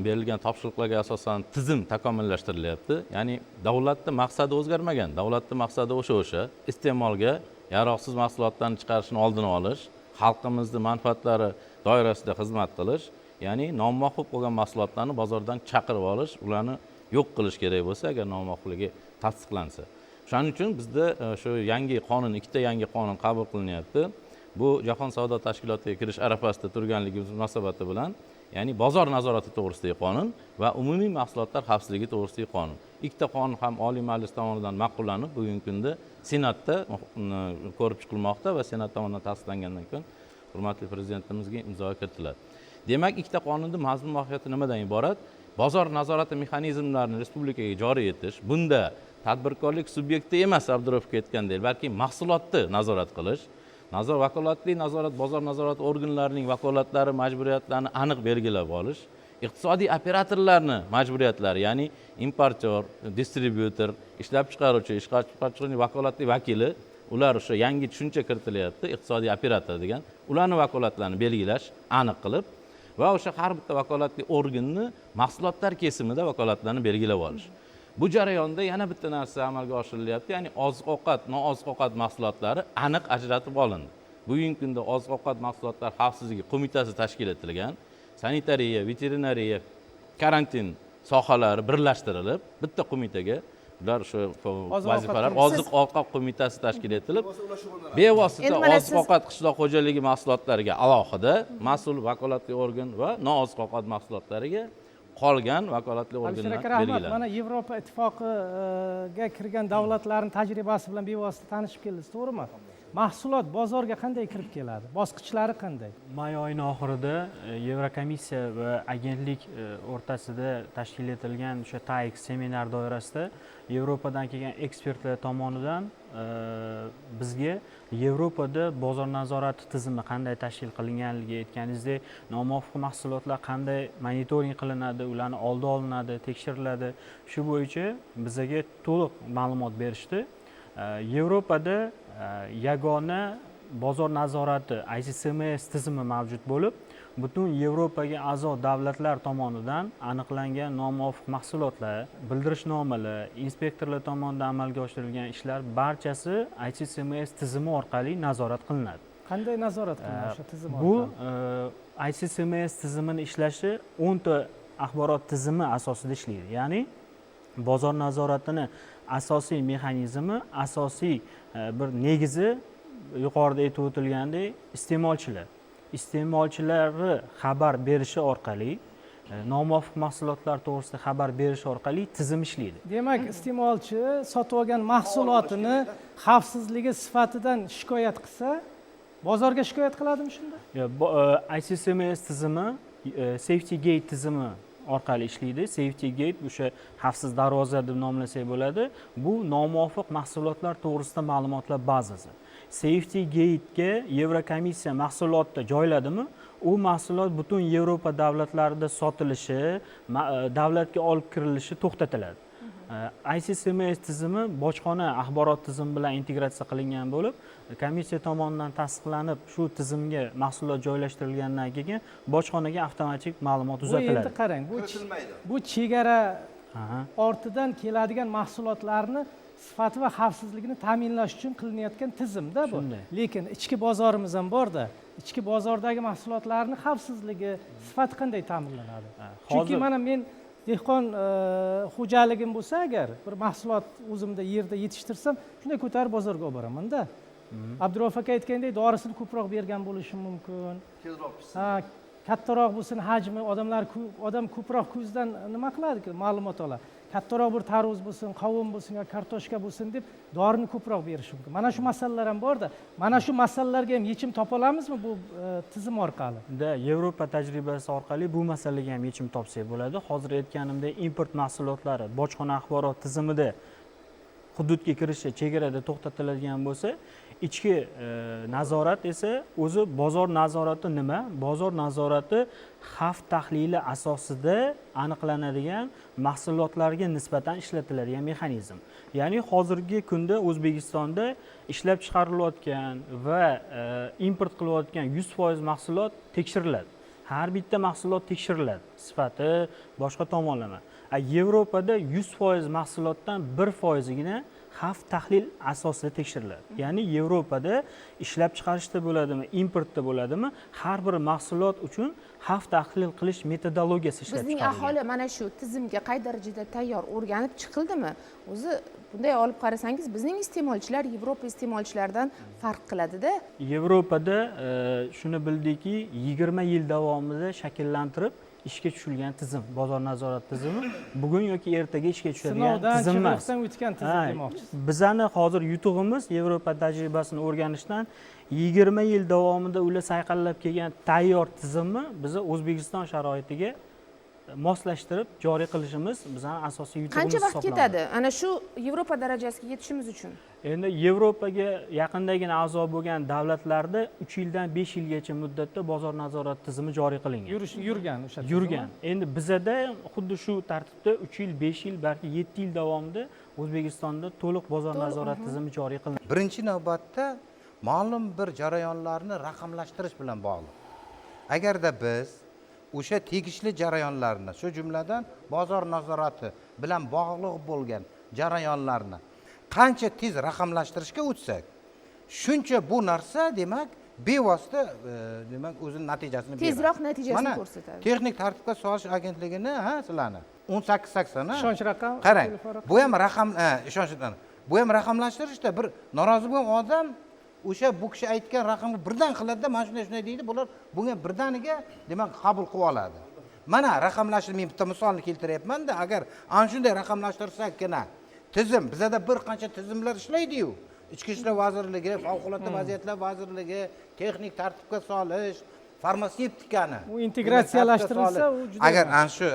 berilgan topshiriqlarga asosan tizim takomillashtirilyapti. Ya'ni davlatning maqsadi o'zgarmagan. Davlatning maqsadi o'sha iste'molga yaroqsiz mahsulotlarni chiqarishni oldini olish, xalqimizning manfaatlari doirasida xizmat qilish, ya'ni nomaqbul bo'lgan mahsulotlarni bozordan chaqirib olish, ularni yo'q qilish kerak bo'lsa, agar nomaqbulligi tasdiqlansa. Shuning uchun bizda shu yangi qonun, ikkita yangi qonun qabul qilinyapti. Bu Jahon savdo tashkilotiga kirish arafasida turganligimiz munosabati bilan, ya'ni bozor nazorati to'g'risidagi qonun va umumiy mahsulotlar xavfsizligi to'g'risidagi qonun. Ikkita qonun ham Oliy Majlis tomonidan ma'qullanib, bugungi kunda Senatda ko'rib chiqilmoqda va Senat tomonidan tasdiqlangandan keyin hurmatli prezidentimizga imzo kiritiladi. Demak, ikkita qonunning mazmun mohiyati nimadan iborat? Bozor nazorati mexanizmlarini respublikaga joriy etish, bunda tadbirkorlik subyekti emas, Abdurovga aytgandek, balki mahsulotni nazorat qilish, vakolatli nazorat, bozor nazorati organlarining vakolatlari, majburiyatlarini aniq belgilab olish, iqtisodiy operatorlarni majburiyatlari, ya'ni importyor, distribyutor, ishlab chiqaruvchi, ishlab chiqaruvchining vakolatli vakili, ular o'sha yangi tushuncha kiritilyapti, iqtisodiy operator degan, ularning vakolatlarini belgilash, aniq qilib va o'sha har bitta vakolatli organni mahsulotlar kesimida vakolatlarni belgilab olish. Bu jarayonda yana bitta narsa amalga oshirilyapti, ya'ni oziq-ovqat, nooziq-ovqat mahsulotlari aniq ajratib olindi. Bugungi kunda oziq-ovqat mahsulotlar xavfsizligi qo'mitasi tashkil etilgan, sanitariya, veterinariya, karantin sohalari birlashtirilib, bitta qo'mitaga ular shu vazifalar oziq-ovqat qo'mitasi tashkil etilib, bevosita oziq-ovqat qishloq xo'jaligi mahsulotlariga alohida mas'ul vakolatli organ va nooziq-ovqat mahsulotlariga qolgan vakolatli organlar belgilandi. Mana Yevropa ittifoqiga kirgan davlatlarning tajribasi bilan bevosita tanishib keldingiz, to'g'rimi? Mahsulot bozorga qanday kirib keladi? Bosqichlari qanday? May oyining oxirida Yevrokomissiya va agentlik o'rtasida tashkil etilgan o'sha TAIX seminar doirasida Yevropadan kelgan ekspertlar tomonidan bizga Yevropada bozor nazorati tizimi qanday tashkil qilinganligi aytganingizdek, nomuvofiq mahsulotlar qanday monitoring qilinadi, ularni oldi olinadi, tekshiriladi. Shu bo'yicha bizga to'liq ma'lumot berishdi. Yevropada yagona bozor nazorati ICSMS tizimi mavjud bo'lib, butun Yevropaga a'zo davlatlar tomonidan aniqlangan nomuvofiq mahsulotlar, bildirishnomalar, inspektorlar tomonidan amalga oshirilgan ishlar barchasi ICSMS tizimi orqali nazorat qilinadi. Qanday nazorat qilinadi o'sha tizim orqali? Bu ICSMS tizimini ishlashi 10 ta axborot tizimi asosida ishlaydi. Ya'ni bozor nazoratini asosiy mexanizmi, asosiy bir negizi yuqorida aytib o'tilgandek iste'molchilar. Iste'molchilarni xabar berishi orqali nomuvofiq mahsulotlar to'g'risida xabar berish orqali tizim ishlaydi. Demak, iste'molchi sotib olgan mahsulotini xavfsizligi sifatidan shikoyat qilsa, bozorga shikoyat qiladimi shunda? ICSMS tizimi, Safety Gate tizimi orqali ishlaydi. Safety Gate o'sha xavfsiz darvoza deb nomlasak bo'ladi. Bu nomuvofiq mahsulotlar to'g'risida ma'lumotlar bazasi. Safety Gate'ga Yevrokomissiya mahsulotni joyladimi, u mahsulot butun Yevropa davlatlarida sotilishi, davlatga olib kirilishi to'xtatiladi. ICSMS tizimi bojxona axborot tizimi bilan integratsiya qilingan bo'lib, komissiya tomonidan tasdiqlanib, shu tizimga mahsulot joylashtirilgandan keyin bojxonaga avtomatik ma'lumot uzatiladi. Endi qarang, bu chegara ortidan keladigan mahsulotlarni sifati va xavfsizligini ta'minlash uchun qilinayotgan tizimda bu. Lekin ichki bozorimiz ham bor-da. Ichki bozordagi mahsulotlarning xavfsizligi, sifati qanday ta'minlanadi? Chunki mana men dehqon xo'jaligim bo'lsa agar bir mahsulot o'zimda yerda yetishtirsam, shunday ko'tarib bozorga olib boraman-da. Abdurauf aka aytgandek, dorisini ko'proq bergan bo'lishi mumkin. Kattaroq bo'lsin hajmi, odam ko'proq ko'zdan nima qiladi-ku, ma'lumot oladi. Kattaroq bir tarvuz bo'lsin, qovun bo'lsin yoki kartoshka bo'lsin deb dorini ko'proq berish mumkin. Mana shu masalalar ham bor-da. Mana shu masalalarga ham yechim topa olamizmi bu tizim orqali? Yevropa tajribasi orqali bu masalaga ham yechim topsak bo'ladi. Hozir aytganimdek, import mahsulotlari bojxona axborot tizimida hududga kirishi chegarada to'xtatiladigan bo'lsa, ichki nazorat esa o'zi bozor nazorati nima? Bozor nazorati xavf tahlili asosida aniqlanadigan mahsulotlarga nisbatan ishlatiladigan mexanizm. Ya'ni hozirgi kunda O'zbekistonda ishlab chiqarilayotgan va import qilayotgan 100% mahsulot tekshiriladi. Har bitta mahsulot tekshiriladi. Sifati, boshqa tomonlama. Yevropada 100% mahsulotdan 1%gina xavf tahlil asosida tekshiriladi. Ya'ni Yevropada ishlab chiqarishda bo'ladimi, importda bo'ladimi, har bir mahsulot uchun xavf tahlil qilish metodologiyasi ishlab chiqarilgan. Bizning aholi mana shu tizimga qay darajada tayyor, o'rganib chiqildimi? O'zi bunday olib qarasangiz, bizning iste'molchilar Yevropa iste'molchilaridan farq qiladi-da. Yevropada shuni bildiki, 20 yil davomida shakllantirib ishga tushilgan tizim, bozor nazorati tizimi bugun yoki ertaga ishga tushadigan tizim emas. Sinovdan o'tgan tizim demoqchisiz. Bizani hozir yutug'imiz Yevropa tajribasini o'rganishdan 20 yil davomida ular sayqallab kelgan tayyor tizimni biz O'zbekiston sharoitiga moslashtirib joriy qilishimiz bizning asosiy yutug'imiz hisoblanadi. Qancha vaqt ketadi ana shu Yevropa darajasiga yetishimiz uchun? Endi Yevropaga yaqindagina a'zo bo'lgan davlatlarda 3 yildan 5 yilgacha muddatda bozor nazorati tizimi joriy qilingan. Yurgan o'sha. Yurgan. Endi bizada xuddi shu tartibda 3 yil, 5 yil, balki 7 yil davomida O'zbekistonda to'liq bozor nazorati tizimi joriy qilingan. Birinchi navbatda ma'lum bir jarayonlarni raqamlashtirish bilan bog'liq. Agarda biz o'sha tegishli jarayonlarni, shu jumladan bozor nazorati bilan bog'liq bo'lgan jarayonlarni qancha tez raqamlashtirishga o'tsak, shuncha bu narsa demak bevosita demak o'zining natijasini beradi. Tezroq natijasini ko'rsatadi. Texnik tartibga solish agentligini sizlarni 1880 ishonch raqam. Qarang, bu ham raqam ishonchdan. Bu ham raqamlashtirishda bir norozi bo'lgan odam o'sha bu kishi aytgan raqamga birdan qiladi-da, mana shunday deydi, bular bunga birdaniga demak qabul qilib oladi. Mana raqamlashni men bitta misolni keltiryapman-da, agar ana shunday raqamlashtirsakkina tizim, bizada bir qancha tizimlar ishlaydi-yu. Ichki ishlar vazirligi, favqulodda vaziyatlar vazirligi, texnik tartibga solish, farmatsevtikani u integratsiyalashtirilsa, u juda agar ana shu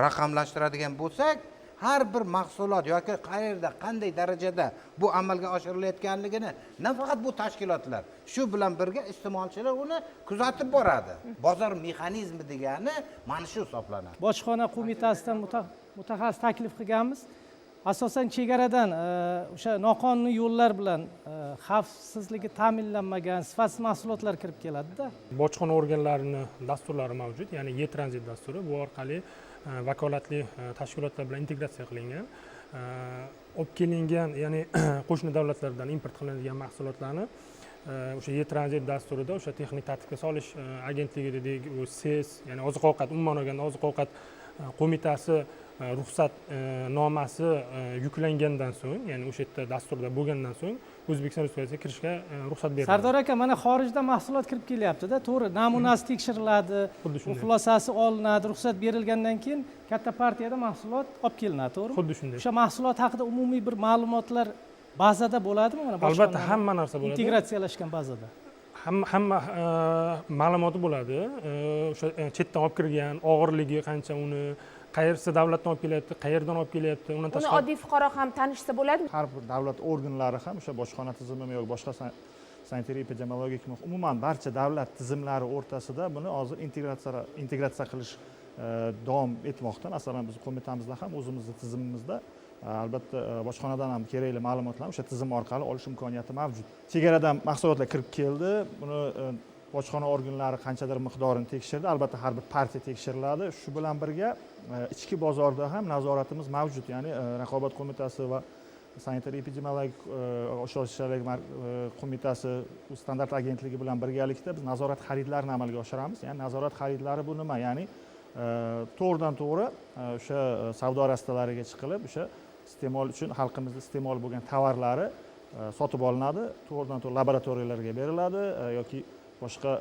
raqamlashtiradigan bo'lsak, har bir mahsulot yoki qayerda qanday darajada bu amalga oshirilayotganligini nafaqat bu tashkilotlar, shu bilan birga iste'molchilar uni kuzatib boradi. Bozor mexanizmi degani mana shu hisoblanadi. Bojxona qo'mitasidan mutaxassis taklif qilganmiz. Asosan chegaradan o'sha noqonuniy yo'llar bilan xavfsizligi ta'minlanmagan sifatsiz mahsulotlar kirib keladi-da. Bojxona organlarining dasturlari mavjud, ya'ni E-tranzit dasturi. Bu orqali vakolatli tashkilotlar bilan integratsiya qilingan. Olib kelingan, ya'ni qo'shni davlatlardan import qilinadigan mahsulotlarni o'sha E-tranzit dasturida o'sha texnik tartibga solish agentligi dedik, u SES, ya'ni oziq-ovqat, umuman olganda oziq-ovqat qo'mitasi ruxsatnomasi yuklangandan so'ng, ya'ni o'sha yerda dasturda bo'lgandan so'ng O'zbekiston Respublikasiga kirishga ruxsat beriladi. Sardor aka, mana xorijda mahsulot kirib kelyapti-da, to'g'ri, namunasi tekshiriladi, xulosasi olinadi, ruxsat berilgandan keyin katta partiyada mahsulot olib kelinadi, to'g'rimi? Xuddi shunday. O'sha mahsulot haqida umumiy bir ma'lumotlar bazada bo'ladimi? Mana albatta hamma narsa bo'ladi. Integratsiyalashgan bazada. Hamma ma'lumoti bo'ladi. O'sha chetdan olib kirgan, og'irligi qancha, uni qayersi davlatdan olib kelyapti, qayerdan olib kelyapti, undan uni oddiy fuqaro ham tanishsa bo'ladimi? Har bir davlat organlari ham o'sha bojxona tizimi yoki boshqa sanitariya epidemiologik umuman barcha davlat tizimlari o'rtasida buni hozir integratsiya qilish davom etmoqda. Masalan, biz qo'mitamizda ham o'zimizning tizimimizda albatta bojxonadan ham kerakli ma'lumotlarni o'sha tizim orqali olish imkoniyati mavjud. Chegaradan mahsulotlar kirib keldi. Buni bojxona organlari qanchadir miqdorini tekshirdi. Albatta har bir partiya tekshiriladi. Shu bilan birga ichki bozorda ham nazoratimiz mavjud. Ya'ni Raqobat qo'mitasi va Sanitariya epidemiologik o'sha qo'mitasi standart agentligi bilan birgalikda biz nazorat xaridlarini amalga oshiramiz. Ya'ni nazorat xaridlari bu nima? Ya'ni to'g'ridan to'g'ri o'sha savdo rastalariga chiqilib, o'sha iste'mol uchun xalqimizda iste'mol bo'lgan tovarlari sotib olinadi, to'g'ridan to'g'ri laboratoriyalarga beriladi yoki boshqa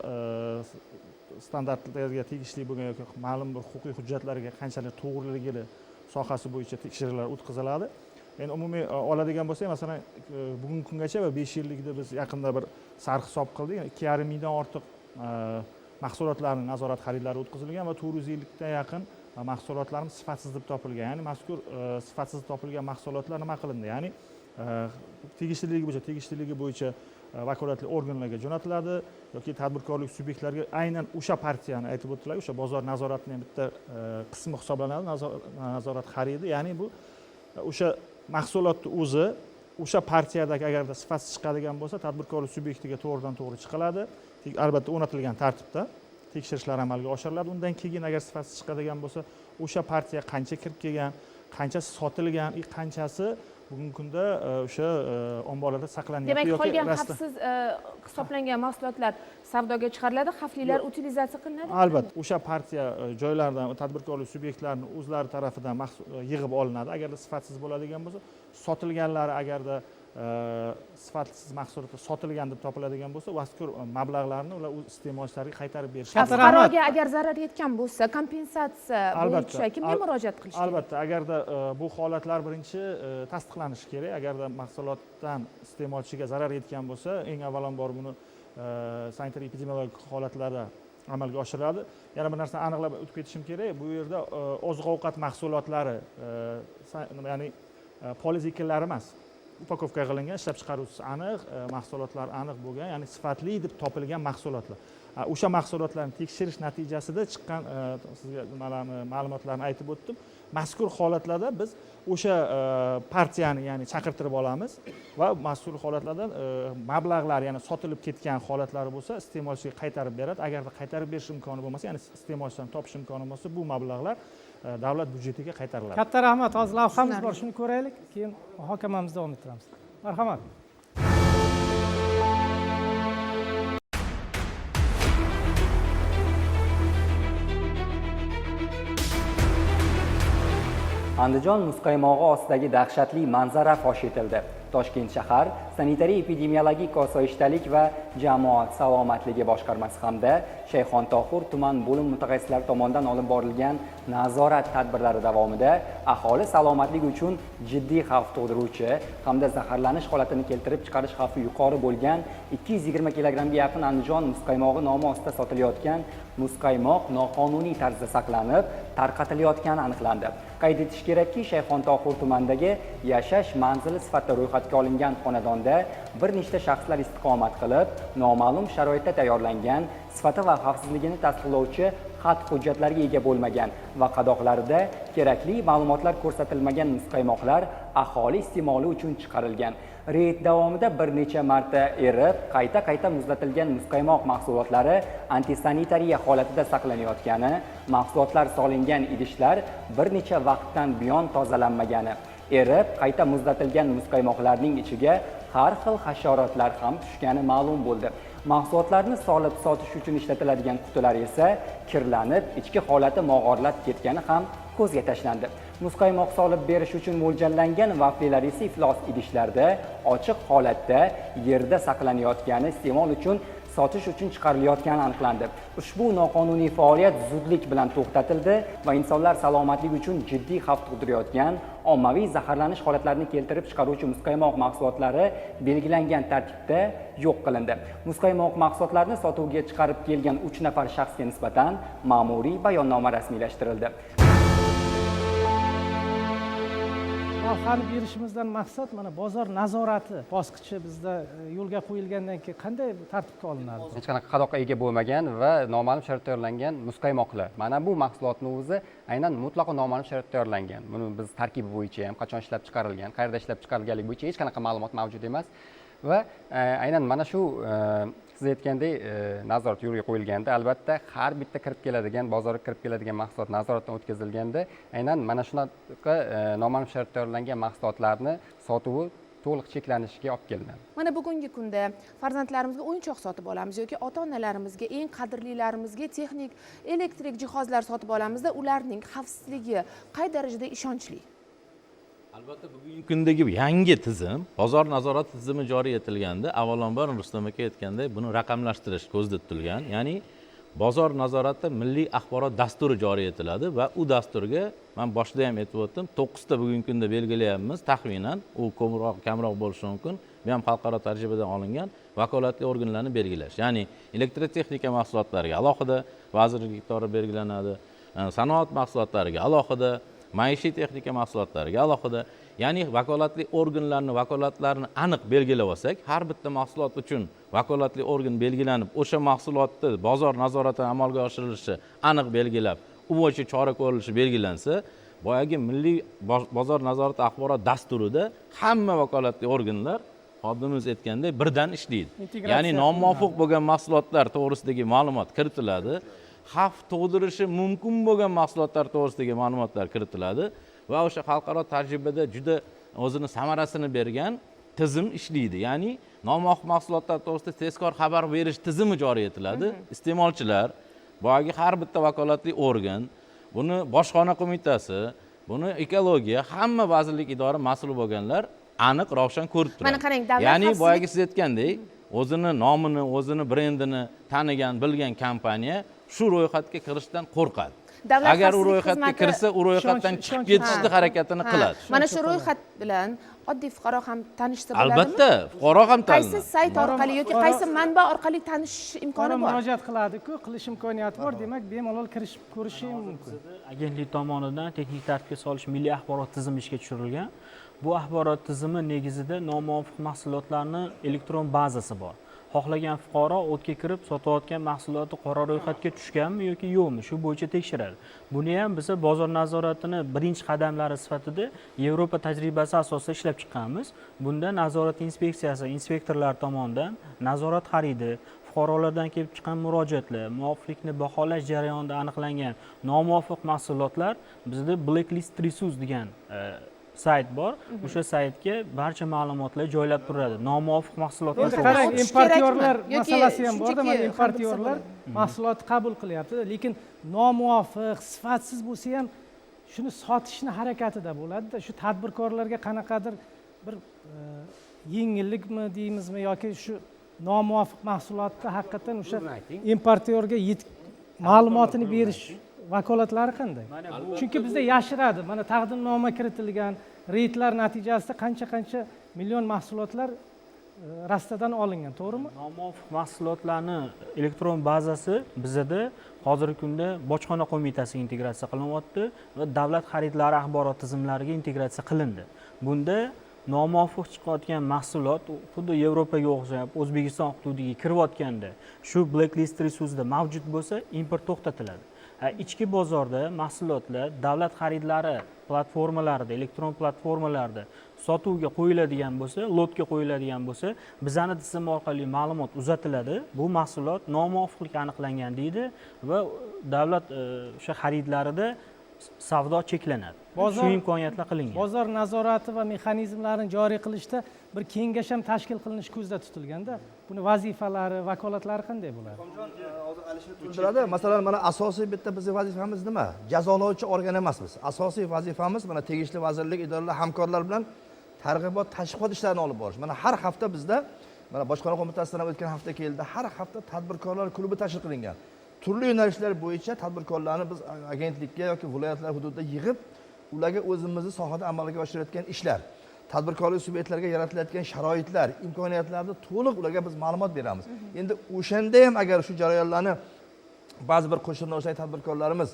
standartlarga tegishli bo'lgan yoki ma'lum bir huquqiy hujjatlarga qanchalik to'g'riligini sohasi bo'yicha tekshiruvlar o'tkaziladi. Endi umumiy oladigan bo'lsak, masalan, bugungi kungacha va 5 yillikda biz yaqinda bir sarhisob qildik. 2,5 mingdan ortiq mahsulotlarning nazorat xaridlari o'tkazilgan va 450 dan yaqin mahsulotlarimiz sifatsiz deb topilgan. Ya'ni mazkur sifatsiz topilgan mahsulotlar nima qilindi? Ya'ni tegishliligi bo'yicha vakolatli organlarga jo'natiladi yoki tadbirkorlik subyektlariga aynan o'sha partiyani aytib o'tdilar, o'sha bozor nazoratining bitta qismi hisoblanadi, nazorat xaridi. Ya'ni bu o'sha mahsulotni o'zi o'sha partiyadagi agarda sifatsiz chiqadigan bo'lsa, tadbirkorlik subyektiga to'g'ridan to'g'ri chiqiladi. Albatta o'rnatilgan tartibda tekshirishlar amalga oshiriladi. Undan keyin agar sifatsiz chiqadigan bo'lsa, o'sha partiya qancha kirib kelgan, qanchasi sotilgan, qanchasi bugungi kunda o'sha omborlarda saqlanyapti yoki yoki qolgan xavfsiz hisoblangan mahsulotlar savdoga chiqariladi, xavflilar utilizatsiya qilinadi. Albatta, o'sha partiya joylardan tadbirkorlik subyektlarining o'zlari tarafidan yig'ib olinadi. Agarda sifatsiz bo'ladigan bo'lsa, sotilganlari agarda sifatsiz mahsulotlar sotilgan deb topiladigan bo'lsa, mazkur mablag'larni ular o'z iste'molchilariga qaytarib berish. Fuqaroga agar zarar yetgan bo'lsa, kompensatsiya bo'yicha kimga murojaat qilish kerak? Albatta, agarda bu holatlar birinchi tasdiqlanishi kerak. Agarda mahsulotdan iste'molchiga zarar yetgan bo'lsa, eng avvalambor buni sanitariya epidemiologik holatlarda amalga oshiriladi. Yana bir narsani aniqlab o'tib ketishim kerak. Bu yerda oziq-ovqat mahsulotlari, ya'ni poliziklari emas, upakovka qilingan, ishlab chiqaruvchisi aniq, mahsulotlar aniq bo'lgan, ya'ni sifatli deb topilgan mahsulotlar. O'sha mahsulotlarni tekshirish natijasida chiqqan sizga ma'lumotlarni aytib o'tdim. Mazkur holatlarda biz o'sha partiyani ya'ni chaqirtirib olamiz va mazkur holatlardan mablag'lar, ya'ni sotilib ketgan holatlari bo'lsa, iste'molchiga qaytarib beradi. Agarda qaytarib berish imkoni bo'lmasa, ya'ni iste'molchidan topish imkoni bo'lsa, bu mablag'lar davlat byudjetiga qaytariladi. Katta rahmat. Hozir lavhamiz bor, shuni ko'raylik, keyin muhokamamizni davom ettiramiz. Marhamat. Andijon muzqaymog'i ostidagi dahshatli manzara fosh etildi. Toshkent shahar sanitariya epidemiologik osoyishtalik va jamoat salomatligi boshqarmasi hamda Shayxontohur tuman bo'lim mutaxassislari tomonidan olib borilgan nazorat tadbirlari davomida aholi salomatligi uchun jiddiy xavf tug'diruvchi hamda zaharlanish holatini keltirib chiqarish xavfi yuqori bo'lgan 220 kilogramga yaqin Andijon muzqaymog'i nomi ostida sotilayotgan muzqaymoq noqonuniy tarzda saqlanib, tarqatilayotgani aniqlandi. Qayd etish kerakki, Shayxontohur tumanidagi yashash manzili sifatida ro'yxatga olingan xonadonda bir nechta shaxslar istiqomat qilib, noma'lum sharoitda tayyorlangan, sifati va xavfsizligini tasdiqlovchi xat hujjatlarga ega bo'lmagan va qadoqlarida kerakli ma'lumotlar ko'rsatilmagan muzqaymoqlar aholi iste'moli uchun chiqarilgan. Reyd davomida bir necha marta erib, qayta muzlatilgan muzqaymoq mahsulotlari antisanitariya holatida saqlanayotgani, mahsulotlar solingan idishlar bir necha vaqtdan buyon tozalanmagani, erib, qayta muzlatilgan muzqaymoqlarning ichiga har xil hasharotlar ham tushgani ma'lum bo'ldi. Mahsulotlarni sotish uchun ishlatiladigan qutilar esa kirlanib, ichki holati mog'orlab ketgani ham ko'zga tashlandi. Muzqaymoq solib berish uchun mo'ljallangan vaflilar esa iflos idishlarda ochiq holatda yerda saqlanayotgani, iste'mol uchun sotish uchun chiqarilayotgani aniqlandi. Ushbu noqonuniy faoliyat zudlik bilan to'xtatildi va insonlar salomatligi uchun jiddiy xavf tug'dirayotgan ommaviy zaharlanish holatlarini keltirib chiqaruvchi muzqaymoq mahsulotlari belgilangan tartibda yo'q qilindi. Muzqaymoq mahsulotlarini sotuvga chiqarib kelgan 3 nafar shaxsga nisbatan ma'muriy bayonnoma rasmiylashtirildi. Baholarni berishimizdan maqsad mana bozor nazorati bosqichi bizda yo'lga qo'yilgandan keyin qanday tartibga olinadi? Hech qanaqa qadoqqa ega bo'lmagan va noma'lum sharoitda tayyorlangan muzqaymoqlar. Mana bu mahsulotning o'zi aynan mutlaqo noma'lum sharoitda tayyorlangan. Buni biz tarkibi bo'yicha ham, qachon ishlab chiqarilgan, qayerda ishlab chiqarilganligi bo'yicha hech qanaqa ma'lumot mavjud emas. Va aynan mana shu siz aytgandek nazorat yo'lga qo'yilganda, albatta har bitta kirib keladigan, bozorga kirib keladigan mahsulot nazoratdan o'tkazilganda, aynan mana shunaqa noma'lum sharoitda tayyorlangan mahsulotlarni sotuvi to'liq cheklanishiga olib kelinadi. Mana bugungi kunda farzandlarimizga o'yinchoq sotib olamiz yoki ota-onalarimizga, eng qadrlilarimizga texnik, elektrik jihozlar sotib olamizda, ularning xavfsizligi qay darajada ishonchli? Albatta bugungi kundagi yangi tizim, bozor nazorati tizimi joriy etilganda, avvalambor Rustam aka aytgandek, buni raqamlashtirish ko'zda tutilgan. Ya'ni bozor nazorati milliy axborot dasturi joriy etiladi va u dasturga men boshida ham aytib o'tdim, 9 ta bugungi kunda belgilayapmiz, taxminan u kamroq bo'lishi mumkin. Bu ham xalqaro tajribadan olingan vakolatli organlarni belgilash. Ya'ni elektrotexnika mahsulotlariga alohida vazirlik iqtidori belgilanadi, sanoat mahsulotlariga alohida, maishiy texnika mahsulotlariga alohida, ya'ni vakolatli organlarni vakolatlarini aniq belgilab olsak, har bitta mahsulot uchun vakolatli organ belgilanib, o'sha mahsulotni bozor nazorati amalga oshirilishi aniq belgilab, u bo'yicha chora ko'rilishi belgilansa, boyagi milliy bozor nazorati axborot dasturida hamma vakolatli organlar xodimimiz aytgandek birdan ishlaydi. Ya'ni nomuvofiq bo'lgan mahsulotlar to'g'risidagi ma'lumot kiritiladi. Xavf tug'dirishi mumkin bo'lgan mahsulotlar to'g'risidagi ma'lumotlar kiritiladi va o'sha xalqaro tajribada juda o'zini samarasini bergan tizim ishlaydi. Ya'ni nomuvofiq mahsulotlar to'g'risida tezkor xabar berish tizimi joriy etiladi. Iste'molchilar, boyagi har bitta vakolatli organ, buni bojxona qo'mitasi, buni ekologiya, hamma vazirlik idora mas'ul bo'lganlar aniq ravshan ko'rib turadi. Mana qarang, davlat ya'ni boyagi siz aytgandek, o'zini nomini, o'zini brendini tanigan, bilgan kompaniya shu ro'yxatga kirishdan qo'rqadi. Agar u ro'yxatga kirsa, u ro'yxatdan chiqib ketishni harakatini qiladi. Mana shu ro'yxat bilan oddiy fuqaro ham tanishsa bo'ladimi? Albatta, fuqaro ham tanishadi. Qaysi sayt orqali yoki qaysi manba orqali tanishish imkoni bor? Murojaat qiladi-ku, qilish imkoniyati bor, demak bemalol kirishib ko'rishi mumkin. Agentlik tomonidan texnik tartibga solish milliy axborot tizimi ishga tushirilgan. Bu axborot tizimi negizida nomuvofiq mahsulotlarni elektron bazasi bor. Xohlagan fuqaro o'tga kirib sotayotgan mahsuloti qora ro'yxatga tushganmi yoki yo'qmi, shu bo'yicha tekshiradi. Buni ham biz bozor nazoratini birinchi qadamlari sifatida Yevropa tajribasi asosida ishlab chiqqanmiz. Bunda nazorat inspeksiyasi inspektorlar tomonidan nazorat xaridi, fuqarolardan kelib chiqqan murojaatlar, muvofiqlikni baholash jarayonida aniqlangan nomuvofiq mahsulotlar bizda Blacklist Resource degan sayt bor. O'sha saytga barcha ma'lumotlar joylab turadi. Nomuvofiq mahsulotlar. Qarang, importyorlar masalasi ham bor-da, mana importyorlar mahsulotni qabul qilyapti, lekin nomuvofiq, sifatsiz bo'lsa ham shuni sotishni harakatida bo'ladi-da. Shu tadbirkorlarga qanaqadir bir yengillikmi deymizmi yoki shu nomuvofiq mahsulotni haqiqatan o'sha importyorga ma'lumotini berish vakolatlari qanday? Chunki bizda yashiradi. Mana taqdimnoma kiritilgan reydlar natijasida qancha million mahsulotlar rastadan olingan, to'g'rimi? Nomuvofiq mahsulotlarni elektron bazasi bizda hozirgi kunda bojxona qo'mitasiga integratsiya qilinyapti va davlat xaridlari axborot tizimlariga integratsiya qilindi. Bunda nomuvofiq chiqayotgan mahsulot xuddi Yevropaga o'xshab O'zbekiston hududiga kirayotganda shu blacklist resursida mavjud bo'lsa, import to'xtatiladi. Ichki bozorda mahsulotlar davlat xaridlari platformalarida, elektron platformalarda sotuvga qo'yiladigan bo'lsa, lotga qo'yiladigan bo'lsa, bizning tizim orqali ma'lumot uzatiladi. Bu mahsulot nomuvofiqlik aniqlangan deydi va davlat o'sha xaridlarida savdo cheklanadi. Shu imkoniyatlar qilingan. Bozor nazorati va mexanizmlarini joriy qilishda bir kengash ham tashkil qilinish ko'zda tutilganda, buni vazifalari, vakolatlari qanday bo'ladi? tushuntiradi. Masalan, mana asosiy bitta bizning vazifamiz nima? Jazolovchi organ emasmiz. Asosiy vazifamiz mana tegishli vazirlik, idoralar, hamkorlar bilan targ'ibot, tashviqot ishlarini olib borish. Mana har hafta bizda mana bojxona qo'mitasidan o'tgan hafta keldi. Har hafta tadbirkorlar klubi tashkil qilingan. Turli yo'nalishlar bo'yicha tadbirkorlarni biz agentlikka yoki viloyatlar hududida yig'ib, ularga o'zimizning sohada amalga oshirayotgan ishlar, tadbirkorlik subyektlariga yaratilayotgan sharoitlar, imkoniyatlarni to'liq ularga biz ma'lumot beramiz. Endi o'shanda ham agar shu jarayonlarni ba'zi bir qo'shnidoshlar tadbirkorlarimiz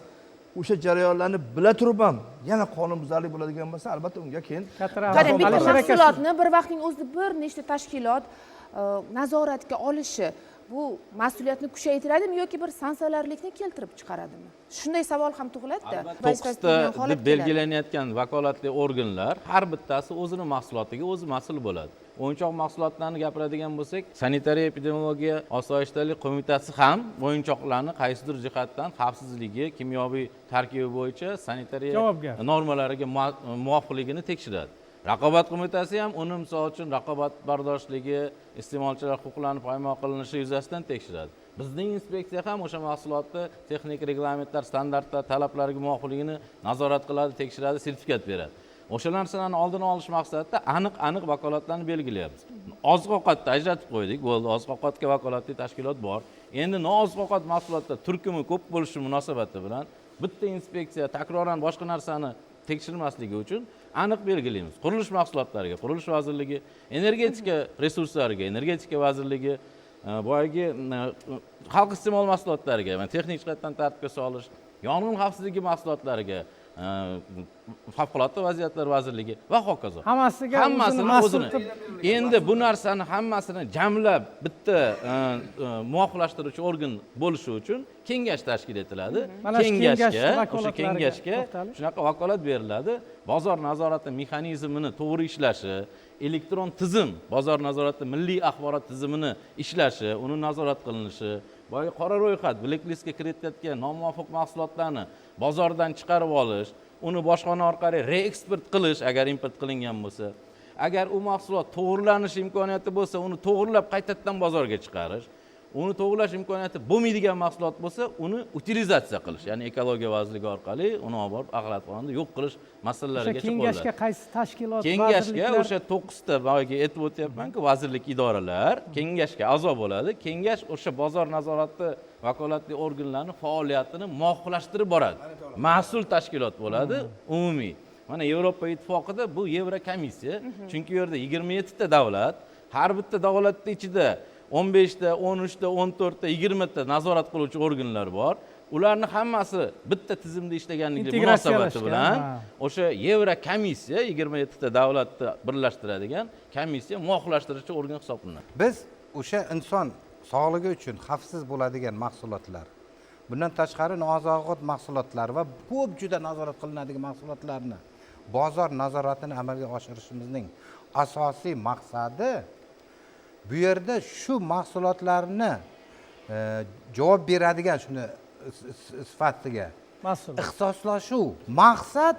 o'sha jarayonlarni bila turib ham yana qonunbuzarlik bo'ladigan bo'lsa, albatta unga keyin qani bitta mahsulotni bir vaqtning o'zida bir nechta tashkilot nazoratga olishi bu mas'uliyatni kuchaytiradimi yoki bir sanksiyalarlikni keltirib chiqaradimi? Shunday savol ham tug'iladi-da. To'qqizta deb belgilanayotgan vakolatli organlar har bittasi o'zini mahsulotiga o'zi mas'ul bo'ladi. O'yinchoq mahsulotlarni gapiradigan bo'lsak, sanitariya epidemiologiya osoyishtalik qo'mitasi ham o'yinchoqlarni qaysidir jihatdan xavfsizligi, kimyoviy tarkibi bo'yicha sanitariya normalariga muvofiqligini tekshiradi. Raqobat qo'mitasi ham uni misol uchun raqobatbardoshligi, iste'molchilar huquqlarini poymol qilinishi yuzasidan tekshiradi. Bizning inspeksiya ham o'sha mahsulotni texnik reglamentlar, standartlar, talablariga muvofiqligini nazorat qiladi, tekshiradi, sertifikat beradi. O'sha narsalarni oldini olish maqsadida aniq vakolatlarni belgilayapmiz. Oziq-ovqatni ajratib qo'ydik, bo'ldi, oziq-ovqatga vakolatli tashkilot bor. Endi nooziq-ovqat mahsulotlar turkumi ko'p bo'lishi munosabati bilan bitta inspeksiya takroran boshqa narsani tekshirmasligi uchun aniq belgilaymiz. Qurilish mahsulotlariga Qurilish vazirligi, energetika resurslariga Energetika vazirligi, boyagi xalq iste'mol mahsulotlariga, texnik jihatdan tartibga solish, yong'in xavfsizligi mahsulotlariga favqulodda vaziyatlar vazirligi va hokazo. Hammasini o'zini. Endi bu narsani hammasini jamlab bitta muvofiqlashtiruvchi organ bo'lishi uchun kengash tashkil etiladi. Kengashga shunaqa vakolat beriladi. Bozor nazorati mexanizmini to'g'ri ishlashi, elektron tizim, bozor nazorati milliy axborot tizimini ishlashi, uni nazorat qilinishi, boya qora ro'yxat, blacklistga kiritayotgan nomuvofiq mahsulotlarni bozordan chiqarib olish, uni bojxona orqali reeksport qilish agar import qilingan bo'lsa, agar u mahsulot to'g'rilanish imkoniyati bo'lsa, uni to'g'rilab qaytadan bozorga chiqarish, uni to'g'rilash imkoniyati bo'lmaydigan mahsulot bo'lsa, uni utilizatsiya qilish, ya'ni ekologiya vazirligi orqali uni olib borib axlatxonada yo'q qilish masalalarigacha qo'yiladi. Kengashga qaysi tashkilot, Kengashga o'sha 9 ta boyaga aytib o'tyapman-ku, vazirlik, idoralar kengashga a'zo bo'ladi. Kengash o'sha bozor nazorati vakolatli organlarning faoliyatini muvofiqlashtirib boradi. Mas'ul tashkilot bo'ladi, umumiy. Mana Yevropa ittifoqida bu Yevrokomissiya, chunki u yerda 27 ta davlat, har bitta davlatning ichida 15 ta, 13 ta, 14 ta, 20 ta nazorat qiluvchi organlar bor. Ularni hammasi bitta tizimda ishlaganligi munosabati bilan o'sha Yevrokomissiya 27 ta davlatni birlashtiradigan komissiya muvofiqlashtiruvchi organ hisoblanadi. Biz o'sha inson sog'ligi uchun xavfsiz bo'ladigan mahsulotlar, bundan tashqari nooziq-ovqat mahsulotlari va ko'p juda nazorat qilinadigan mahsulotlarni bozor nazoratini amalga oshirishimizning asosiy maqsadi bu yerda shu mahsulotlarni javob beradigan shuni sifatiga ixtisoslashuv. Maqsad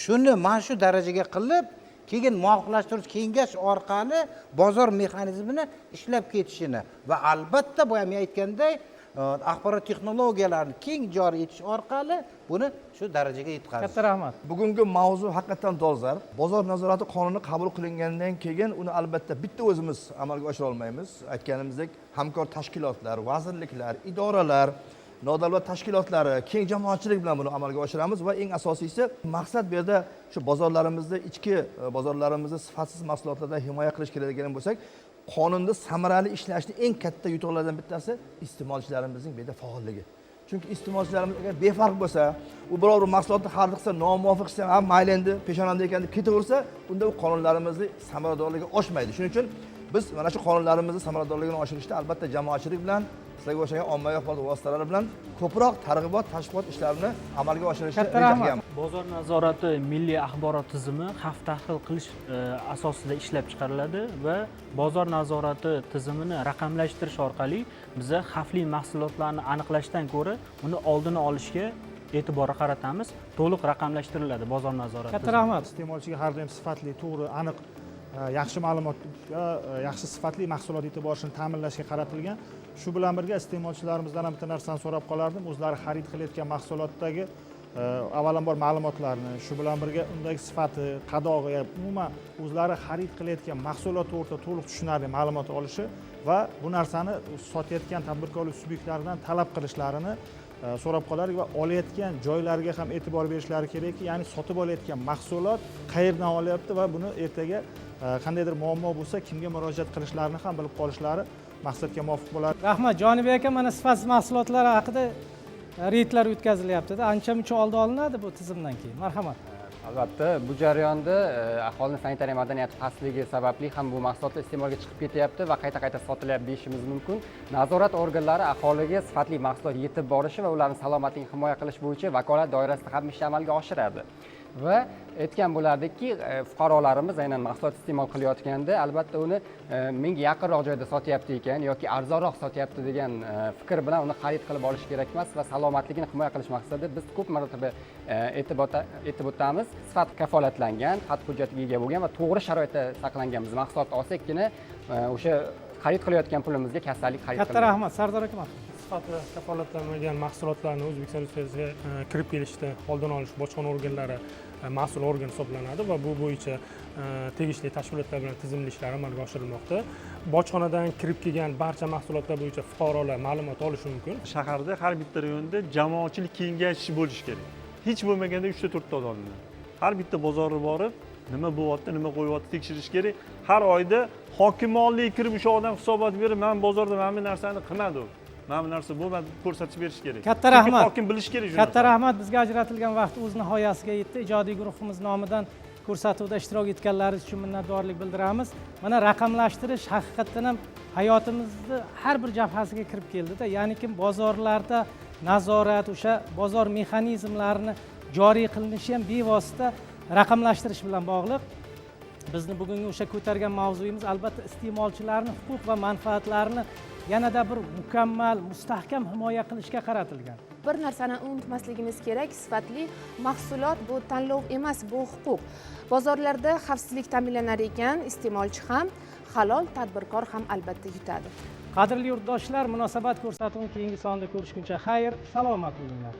shuni mana shu darajaga qilib, keyin muvofiqlashtirish kengash orqali bozor mexanizmini ishlab ketishini va albatta boya men aytganday axborot texnologiyalarini keng joriy etish orqali buni shu darajaga yetkazish. Katta rahmat. Bugungi mavzu haqiqatan dolzarb. Bozor nazorati qonuni qabul qilingandan keyin uni albatta bitta o'zimiz amalga oshira olmaymiz. Aytganimizdek, hamkor tashkilotlar, vazirliklar, idoralar, nodavlat tashkilotlari, keng jamoatchilik bilan buni amalga oshiramiz va eng asosiysi maqsad bu yerda shu bozorlarimizda, ichki bozorlarimizda sifatsiz mahsulotlardan himoya qilish kerakligini bo'lsak, qonunda samarali ishlashning eng katta yutuqlaridan bittasi iste'molchilarimizning bu yerda faolligi. Chunki iste'molchilarimiz agar befarq bo'lsa, u biror bir mahsulotni xarid qilsa, nomuvofiq qilsa, ham mayli endi peshonamda ekan deb ketaversa, unda u qonunlarimizning samaradorligi oshmaydi. Shuning uchun biz mana shu qonunlarimizni samaradorligini oshirishda albatta jamoatchilik bilan, sizlarga o'xshagan ommaviy axborot vositalari bilan ko'proq targ'ibot, tashviqot ishlarini amalga oshirishga rejalashgan. Bozor nazorati milliy axborot tizimi xavf tahlil qilish asosida ishlab chiqariladi va bozor nazorati tizimini raqamlashtirish orqali biz xavfli mahsulotlarni aniqlashdan ko'ra uni oldini olishga e'tibor qaratamiz. To'liq raqamlashtiriladi bozor nazorati. Katta rahmat. Iste'molchiga har doim sifatli, to'g'ri, aniq yaxshi ma'lumotga, yaxshi sifatli mahsulot yetib borishini ta'minlashga qaratilgan. Shu bilan birga iste'molchilarimizdan ham bitta narsani so'rab qolardim, o'zlari xarid qilayotgan mahsulotdagi avvalambor ma'lumotlarni, shu bilan birga undagi sifati, qadog'i, umuman o'zlari xarid qilayotgan mahsulot to'g'risida to'liq tushunarli ma'lumot olishi va bu narsani sotayotgan tadbirkorlik subyektlaridan talab qilishlarini so'rab qolardik va olayotgan joylarga ham e'tibor berishlari kerakki, ya'ni sotib olayotgan mahsulot qayerdan olyapti va buni ertaga qandaydir muammo bo'lsa kimga murojaat qilishlarini ham bilib qolishlari maqsadga muvofiq bo'ladi. Rahmat Jonibek aka, mana sifatsiz mahsulotlar haqida reydlar o'tkazilyapti-da. Ancha-muncha oldi olinadi bu tizimdan keyin. Marhamat. Albatta, bu jarayonda aholining sanitariya madaniyati pastligi sababli ham bu mahsulotlar iste'molga chiqib ketyapti va qayta-qayta sotilyapti deyishimiz mumkin. Nazorat organlari aholiga sifatli mahsulot yetib borishi va ularning salomatligini himoya qilish bo'yicha vakolat doirasida hamisha amalga oshiradi. Va aytgan bo'lardikki, fuqarolarimiz aynan mahsulot iste'mol qilayotganda albatta uni menga yaqinroq joyda sotyapti ekan yoki arzonroq sotyapti degan fikr bilan uni xarid qilib olish kerak emas va salomatligini himoya qilish maqsadida biz ko'p marotaba aytib o'tamiz. Sifat kafolatlangan, xat hujjatiga ega bo'lgan va to'g'ri sharoitda saqlangan biz mahsulot olsakkina o'sha xarid qilayotgan pulimizga kasallik xarid qilamiz. Katta rahmat, Sardor aka. Sifati kafolatlanmagan mahsulotlarni O'zbekiston Respublikasiga kirib kelishda oldini olish bojxona organlari mas'ul organ hisoblanadi va bu bo'yicha tegishli tashkilotlar bilan tizimli ishlar amalga oshirilmoqda. Bojxonadan kirib kelgan barcha mahsulotlar bo'yicha fuqarolar ma'lumot olishi mumkin. Shaharda har bitta rayonda jamoatchilik kengashi bo'lishi kerak. Hech bo'lmaganda 3 ta 4 ta odamlar. Har bitta bozorga borib, nima bo'lyapti, nima qo'yyapti tekshirish kerak. Har oyda hokimiyatga kirib o'sha odam hisobot berib, men bozorda mana bu narsani qilmadim. Mana bu narsa bo'lmadi, ko'rsatib berish kerak. Katta rahmat. Hokim bilish kerak. Katta rahmat. Bizga ajratilgan vaqt o'z nihoyasiga yetdi. Ijodiy guruhimiz nomidan ko'rsatuvda ishtirok etganlaringiz uchun minnatdorlik bildiramiz. Mana raqamlashtirish haqiqatdan ham hayotimizning har bir jabhasiga kirib keldi-da. Ya'ni bozorlarda nazorat, o'sha bozor mexanizmlarini joriy qilinishi ham bevosita raqamlashtirish bilan bog'liq. Bizni bugungi o'sha ko'targan mavzuyimiz albatta iste'molchilarning huquq va manfaatlarini yanada bir mukammal, mustahkam himoya qilishga qaratilgan. Bir narsani unutmasligimiz kerak, sifatli mahsulot bu tanlov emas, bu huquq. Bozorlarda xavfsizlik ta'minlanar ekan, iste'molchi ham, halol tadbirkor ham albatta yutadi. Qadrli yurtdoshlar, munosabat ko'rsatuvning keyingi sonida ko'rishguncha xayr, salomat bo'linglar.